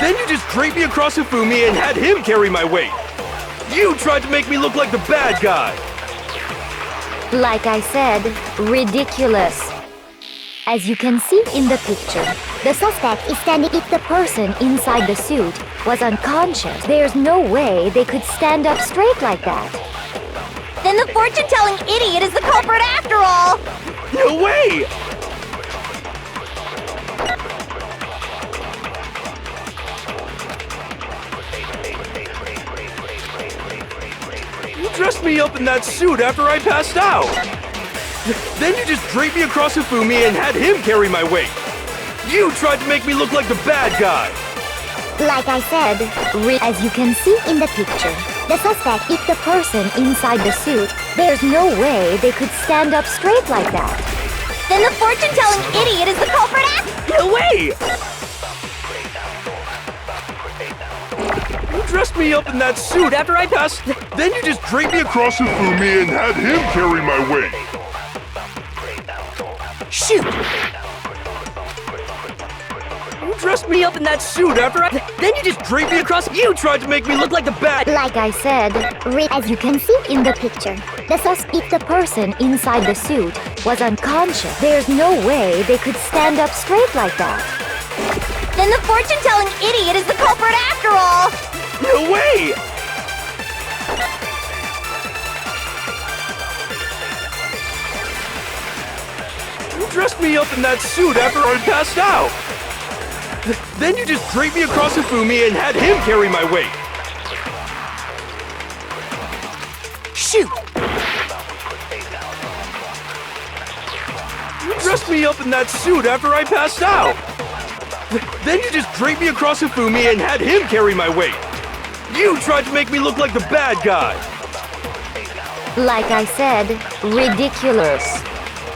Then you just draped me across Hifumi and had him carry my weight. You tried to make me look like the bad guy. Like I said, ridiculous. As you can see in the picture, the suspect is standing if the person inside the suit was unconscious. There's no way they could stand up straight like that. Then the fortune-telling idiot is the culprit after all! No way! You dressed me up in that suit after I passed out. Then you just draped me across Hifumi and had him carry my weight. You tried to make me look like the bad guy. Like I said, as you can see in the picture, the suspect is the person inside the suit. There's no way they could stand up straight like that. Then the fortune-telling idiot is the culprit after... No way! You dressed me up in that suit after I passed... Then you just draped me across Hifumi and had him carry my weight. Shoot! You dressed me up in that suit after I... Then you just draped me across... You tried to make me look like the bad... Like I said, as you can see in the picture, the suspect, if the person inside the suit was unconscious, there's no way they could stand up straight like that. Then the fortune-telling idiot is the culprit after all! No way! You dressed me up in that suit after I passed out. Then you just draped me across Hifumi and had him carry my weight. Shoot! You dressed me up in that suit after I passed out. Then you just draped me across Hifumi and had him carry my weight. You tried to make me look like the bad guy. Like I said, ridiculous.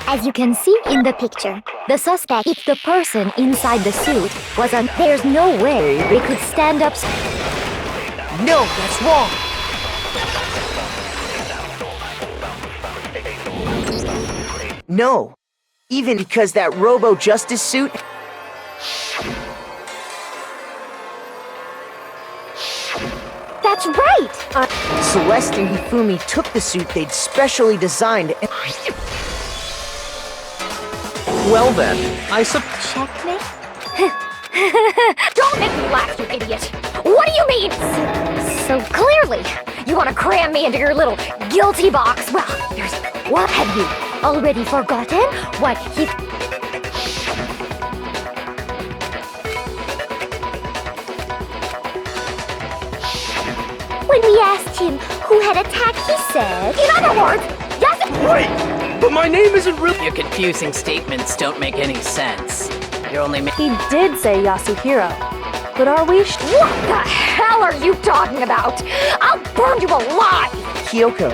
As you can see in the picture, the suspect, if the person inside the suit was there's no way they could stand up. No, that's wrong. No, even because that Robo-Justice suit... That's right! Celeste and Hifumi took the suit they'd specially designed and... Well then, I suppose... Checkmate? Don't make me laugh, you idiot! What do you mean? So clearly, you want to cram me into your little guilty box. Well, there's... What have you already forgotten? What he... When we asked him who had attacked, he said... In other words, yes... Wait! But my name isn't really... Your confusing statements don't make any sense. You're only He did say Yasuhiro. But are we What the hell are you talking about? I'll burn you alive! Kyoko,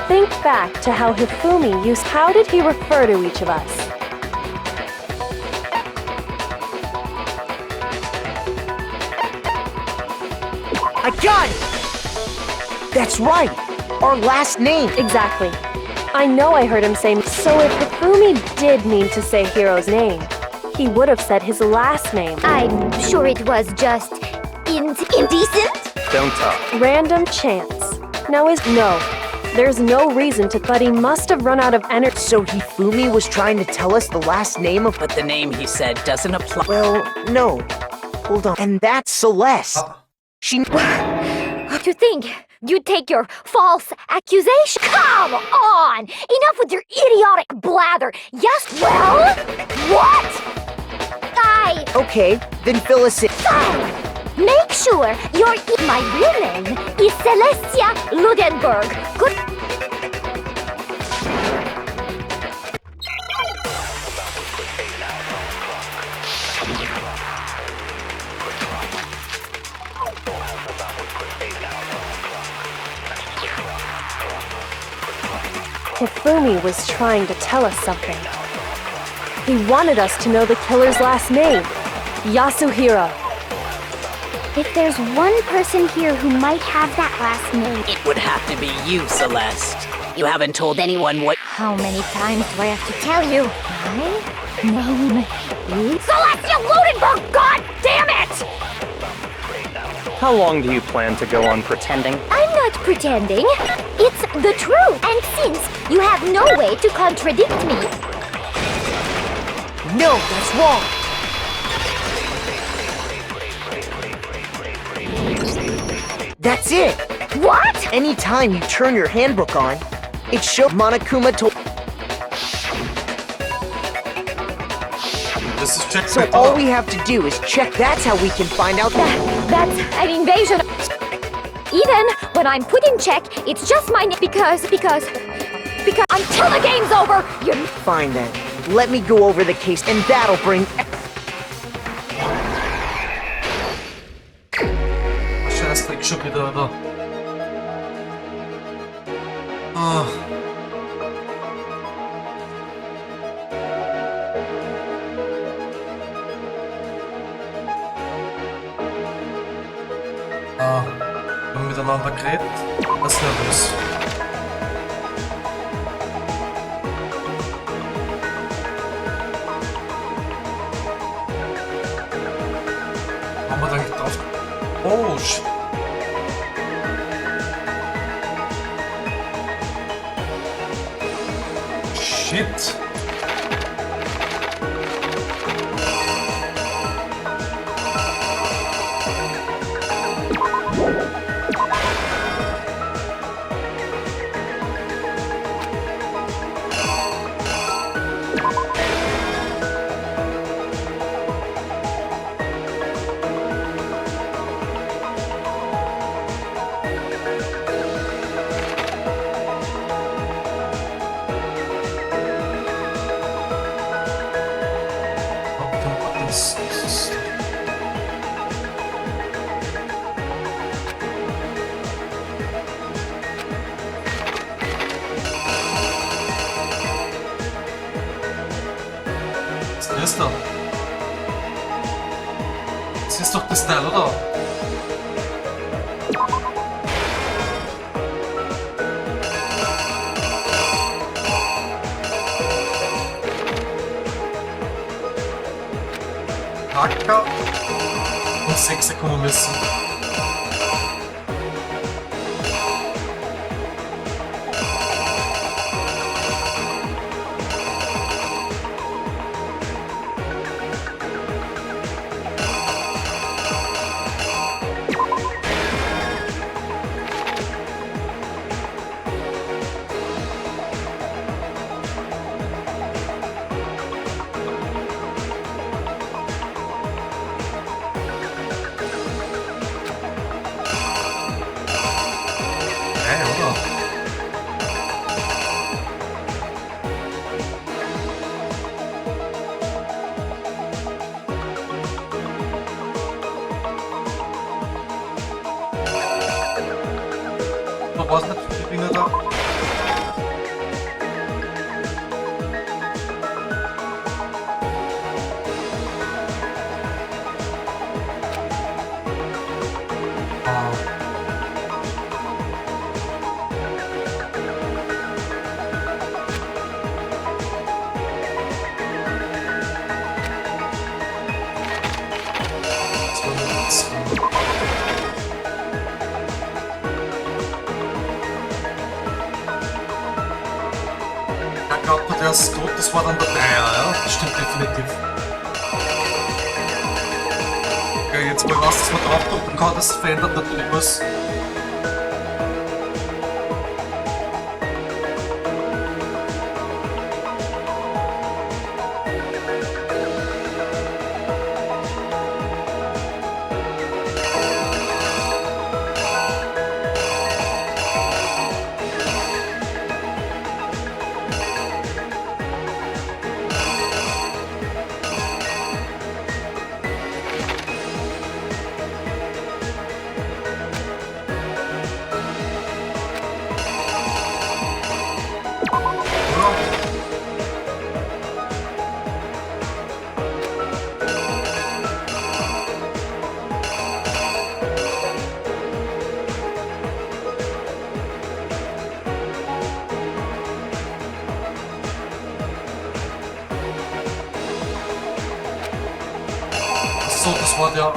think back to how Hifumi used. How did he refer to each of us? I got it! That's right! Our last name! Exactly. I know I heard him say. So if Hifumi did mean to say Hiro's name, he would have said his last name. I'm sure it was just indecent? Don't talk. Random chance. Now is no. There's no reason to, but he must have run out of energy. So Hifumi was trying to tell us the last name of. But the name he said doesn't apply. Well, no. Hold on. And that's Celeste. She. To think you'd take your false accusation? Come on! Enough with your idiotic blather! Yes, well? What? Okay, then fill us in. Fine! Make sure my real name is Celestia Ludenberg. Good. Hifumi was trying to tell us something. He wanted us to know the killer's last name, Yasuhiro. If there's one person here who might have that last name, It would have to be you, Celeste. You haven't told anyone what. How many times do I have to tell you? My name is Celestia Ludenberg! God damn it! How long do you plan to go on pretending? I'm not pretending. It's the truth. And since you have no way to contradict me, No, that's wrong. That's it. what? Anytime you turn your handbook on, it shows Monokuma to. Das ist So all we have to do is check. That's how we can find out. That's an invasion. Even when I'm put in check, it's just my name because until the game's over, you're Fine then. Let me go over the case, and that'll bring. Scheißdreck schon wieder, oder? Ah. Wir haben miteinander geredet. Was ist nervös? Haben wir da nicht drauf? Oh, shit. Shit. Was ist da? Das ist doch das Teil, oder? Hacker und 6 kommen müssen. oder was nicht, die Dinger da? Ja, glaubt man, der ist tot, das war dann der Dreier, ja? Das stimmt definitiv. Okay, jetzt mal was, dass man draufdrücken kann, das verändert natürlich was. So, das war der.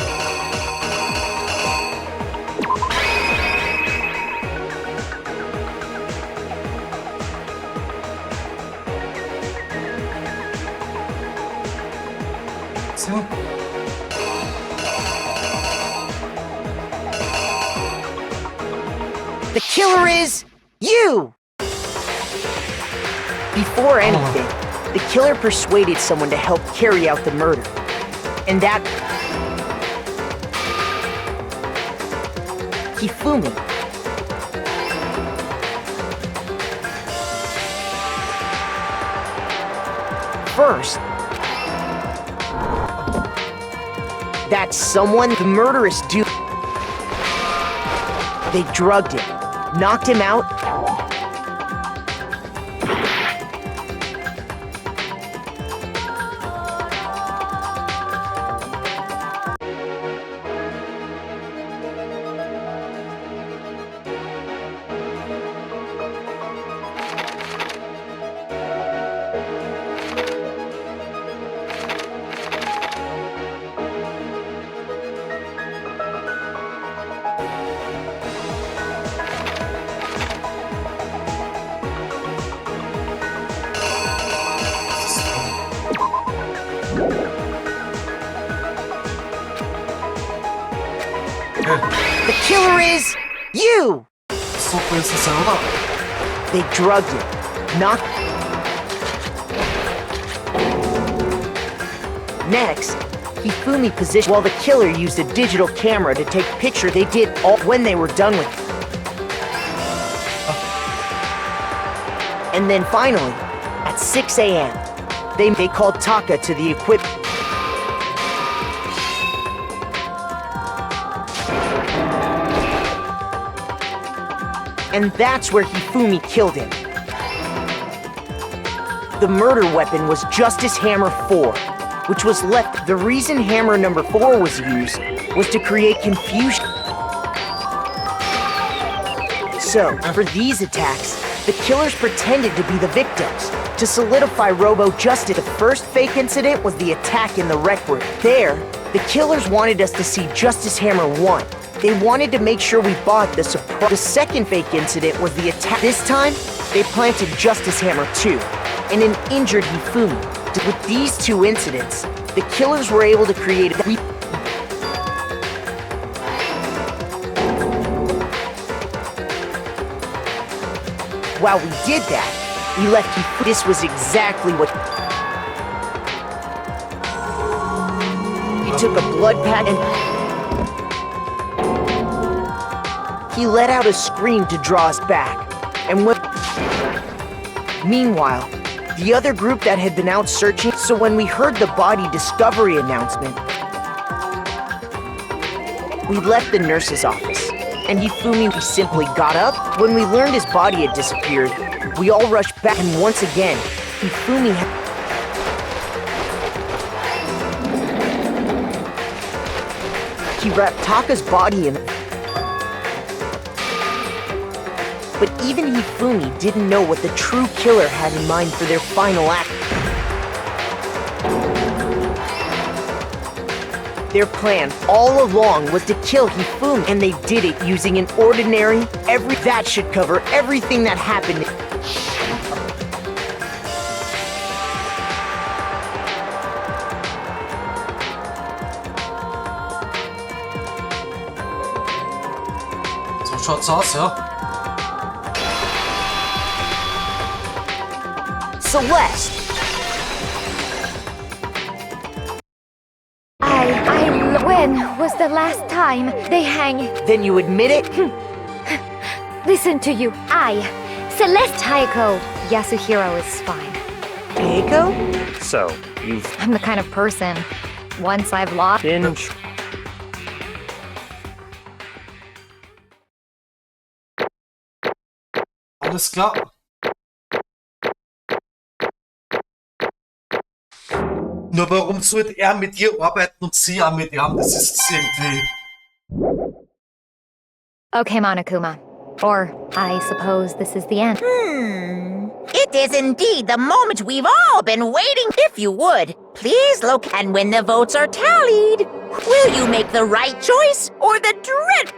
So. The killer is you! Before anything, the killer persuaded someone to help carry out the murder. And that... Hifumi. First, that someone, the murderous dude, they drugged him, knocked him out, the killer is you! So ist es ja, oder? They drugged him, knocked... Next, Hifumi positioned while the killer used a digital camera to take pictures. They did all when they were done with it. And then finally, at 6 a.m., they called Taka to the equipment. And that's where Hifumi killed him. The murder weapon was Justice Hammer 4, which was left. The reason Hammer number 4 was used was to create confusion. So, for these attacks, the killers pretended to be the victims. To solidify Robo-Justice, the first fake incident was the attack in the rec room. There, the killers wanted us to see Justice Hammer 1. They wanted to make sure we bought the surprise. The second fake incident was the attack. This time, they planted Justice Hammer 2 and an injured Hifumi. With these two incidents, the killers were able to create a... While we did that, we left Hifumi. This was exactly what... He took a blood pack and... He let out a scream to draw us back, and when... Meanwhile, the other group that had been out searching, so when we heard the body discovery announcement, we left the nurse's office, and Hifumi simply got up. When we learned his body had disappeared, we all rushed back, and once again, Hifumi He wrapped Taka's body in. But even Hifumi didn't know what the true killer had in mind for their final act. Their plan all along was to kill Hifumi, and they did it using an ordinary, that should cover everything that happened. So schaut's aus, ja. Celeste! When was the last time they hang? Then you admit it? Listen to you. Celeste Hayako. Yasuhiro is fine. Hayako? So, I'm the kind of person, once I've lost... Alles klar. Nur warum sollte er mit ihr arbeiten und sie auch mit ihm? Das ist irgendwie... Okay, Monokuma. Or, I suppose this is the end. It is indeed the moment we've all been waiting. If you would, please look, and when the votes are tallied, will you make the right choice or the dread...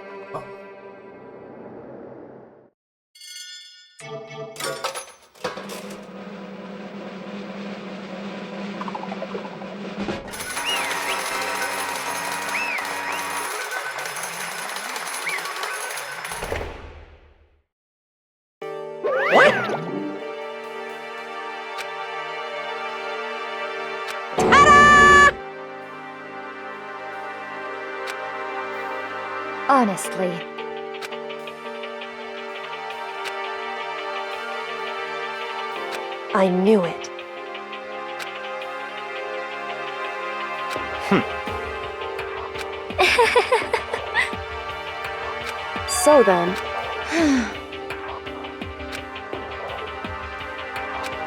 What? Ta-da! Honestly. I knew it. So then...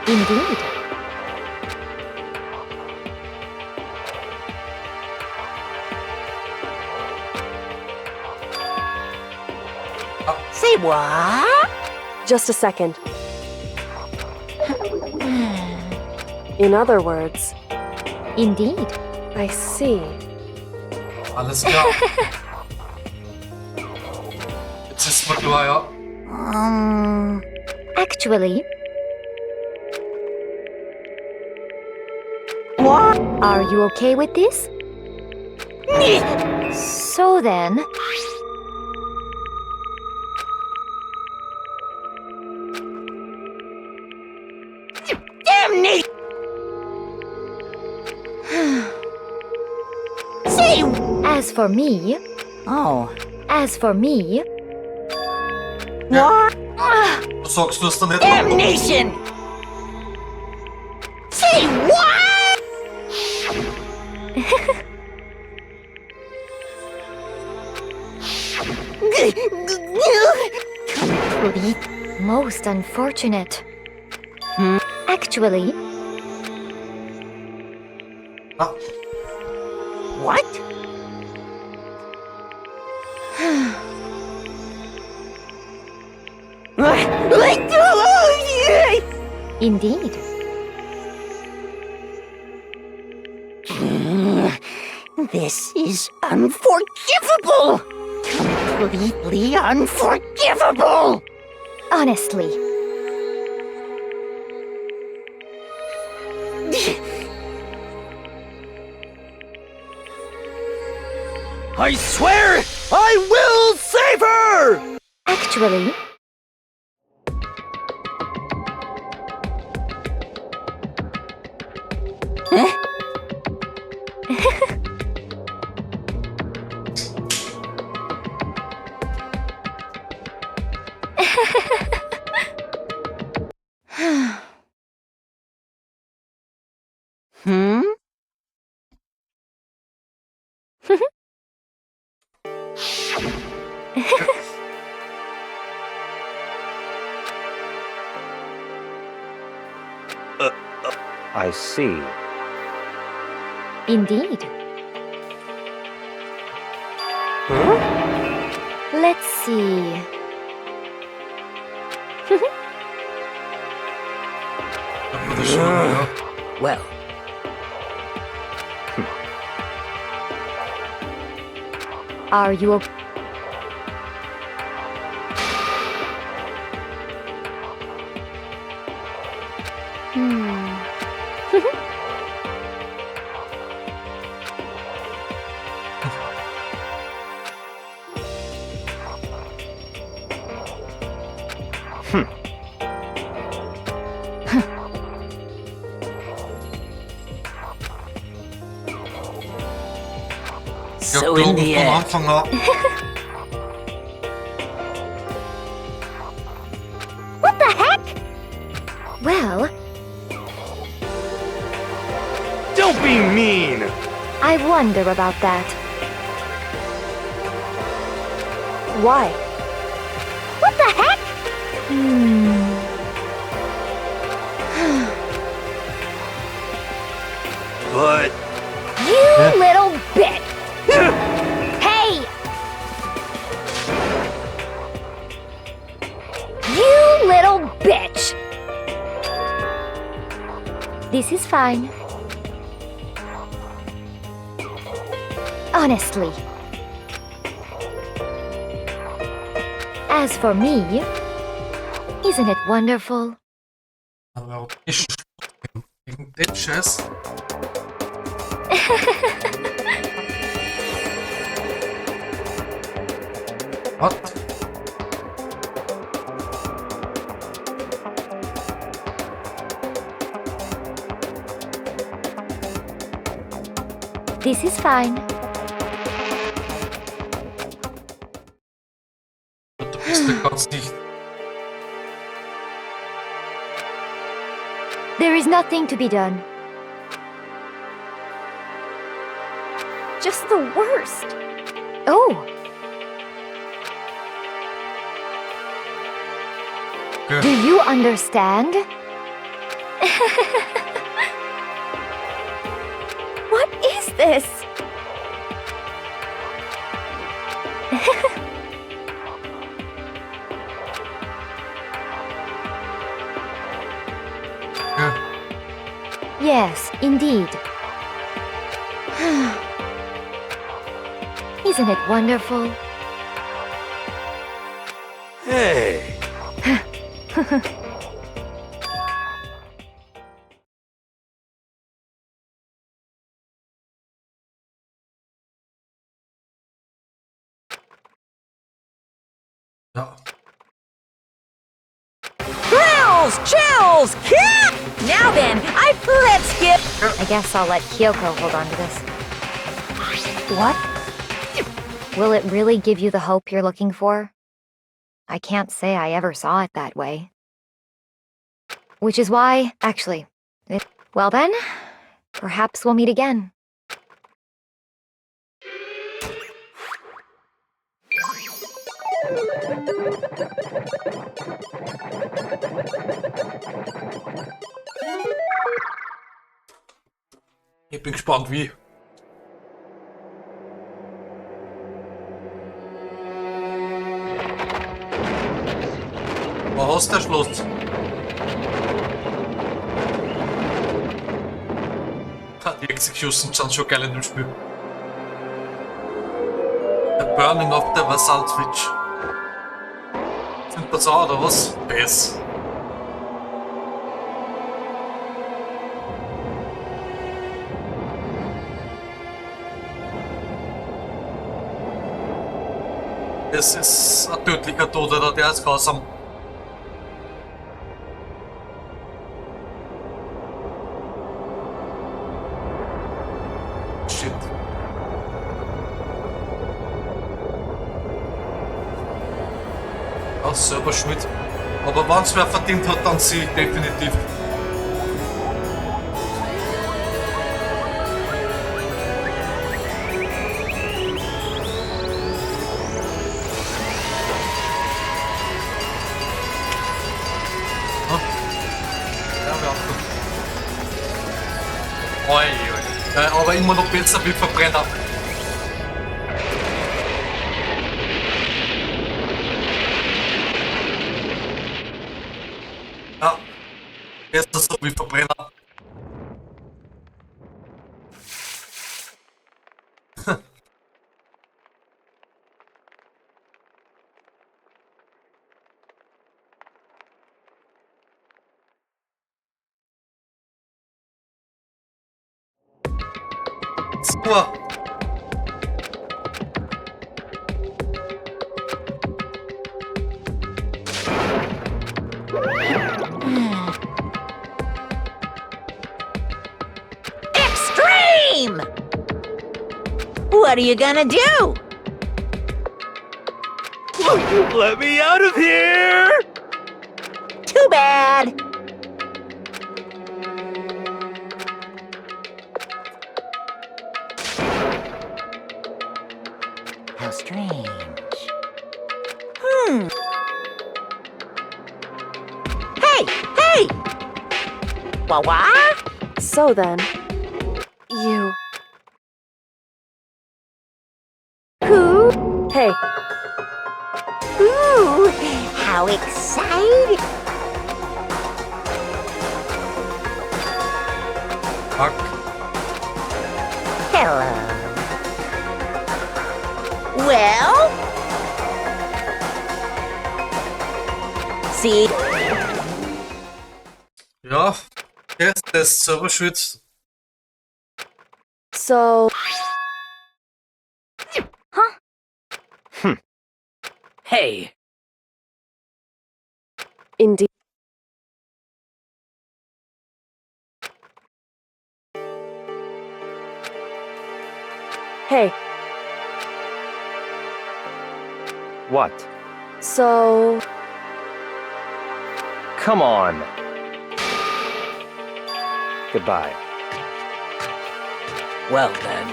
Indeed. Say what? Just a second. In other words... Indeed. I see. Alles klar. Jetzt ist mir klar, ja. Actually... What? Are you okay with this? So then... Damnation! Say... As for me... Oh. As for me... What? Du sagst, du hast da nicht... Damnation! Say what? Most unfortunate. Actually... Ah, What? Indeed. This is unforgivable! Completely unforgivable! Honestly. I swear I will save her! Actually... I see. Indeed. Let's see. Well, Are you okay? so in the Vom end, Anfang an. What the heck? Well, Don't be mean! I wonder about that. Why? What the heck? But You little bit! Hey! You little bitch! This is fine. Honestly. As for me, isn't it wonderful? Aber ich gegen den Scheiß. What? This is fine. Du bist ja ganz nicht. There is nothing to be done. Just the worst. Oh, Okay. do you understand? What is this? Okay. Yes, indeed. Isn't it wonderful? hey, Ja. Thrills, chills, kick! Now then, let's get. I guess I'll let Kyoko hold on to this. What? Will it really give you the hope you're looking for? I can't say I ever saw it that way. Which is why, actually, well then, perhaps we'll meet again. Ich bin gespannt, wie. Wo hast du Schluss? Die Exekutions sind schon geil in dem Spiel. The Burning of the Vassal Switch. Sind das auch, oder was? Bass. Das ist ein tödlicher Tod, oder? Der ist grausam. Shit. Auch selber schuld. Aber wenn es wer verdient hat, dann sie definitiv. Ja, wir auch gut. Oi, aber immer noch besser wie Verbrenner. Ja, besser so wie Verbrenner. Super. Extreme! What are you gonna do? Let me out of here! Too bad. How strange. Hey! Hey! Wah-wah? So then, you... Who? Hey, Ooh, how exciting! Fuck. Hello. Well? See? Ja, jetzt ist selber schuld. so... Hey, Indeed. Hey, What? so... Come on. Goodbye. well then.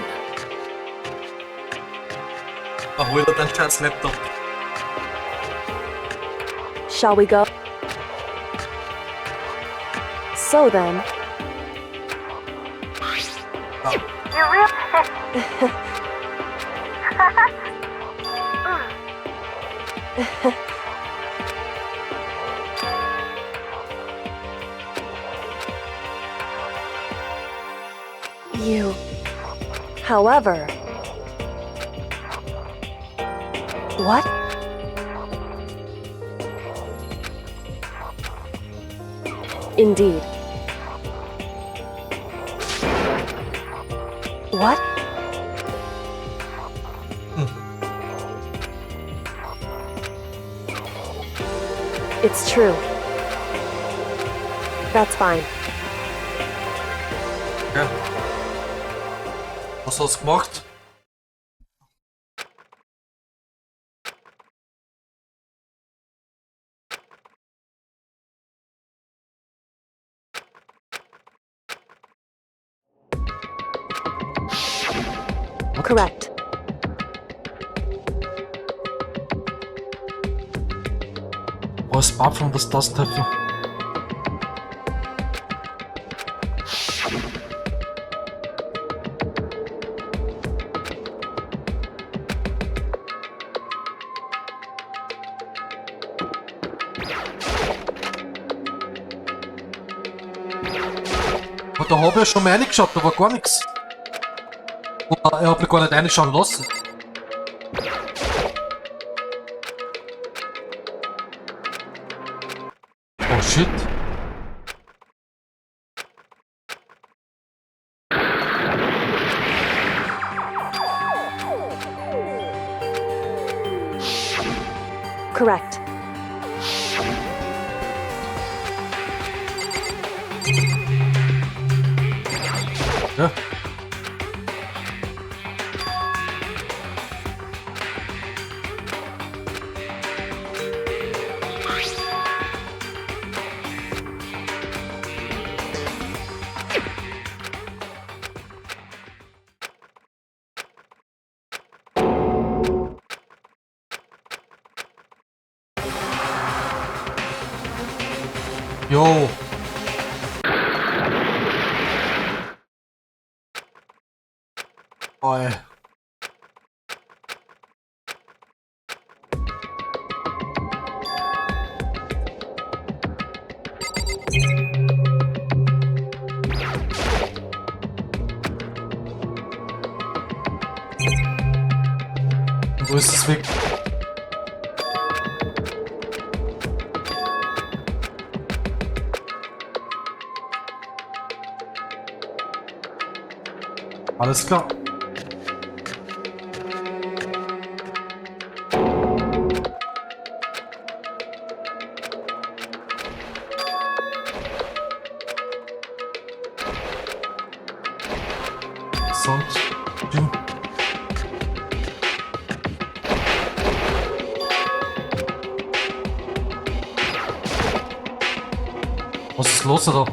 Ach, hol dir deinen scheiß Laptop. Shall we go? So then, you... However... What? Indeed. What? It's true. That's fine. Ja. Was hast du gemacht? Correct. Was apart from das Tastentöpfe? Aber da habe ich ja schon mal reingeschaut, da war gar nichts. Oder er hat mich gar nicht reinschauen lassen. Oh shit. Correct. Ja. Jo. Oi. Wo ist es weg? Alles klar. Sonst. Was ist los, oder?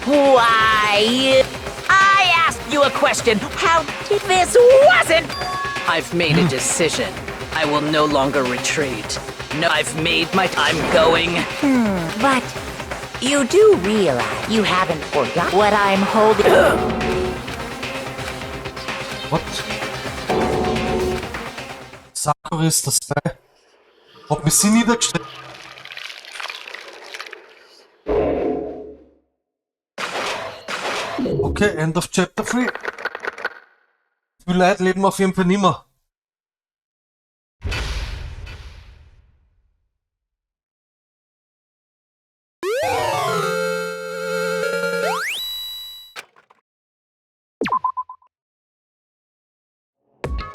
Why? I asked you a question. How this wasn't. I've made a decision. I will no longer retreat. No, I've made my. I'm going. But you do realize you haven't forgot what I'm holding. What? Sakura ist das frei. Hab mich sie niedergestellt. Okay, end of chapter 3. Viel Leid leben auf jeden Fall nimmer.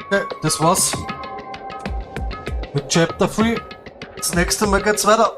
Okay, das war's mit Chapter 3. Das nächste Mal geht's weiter.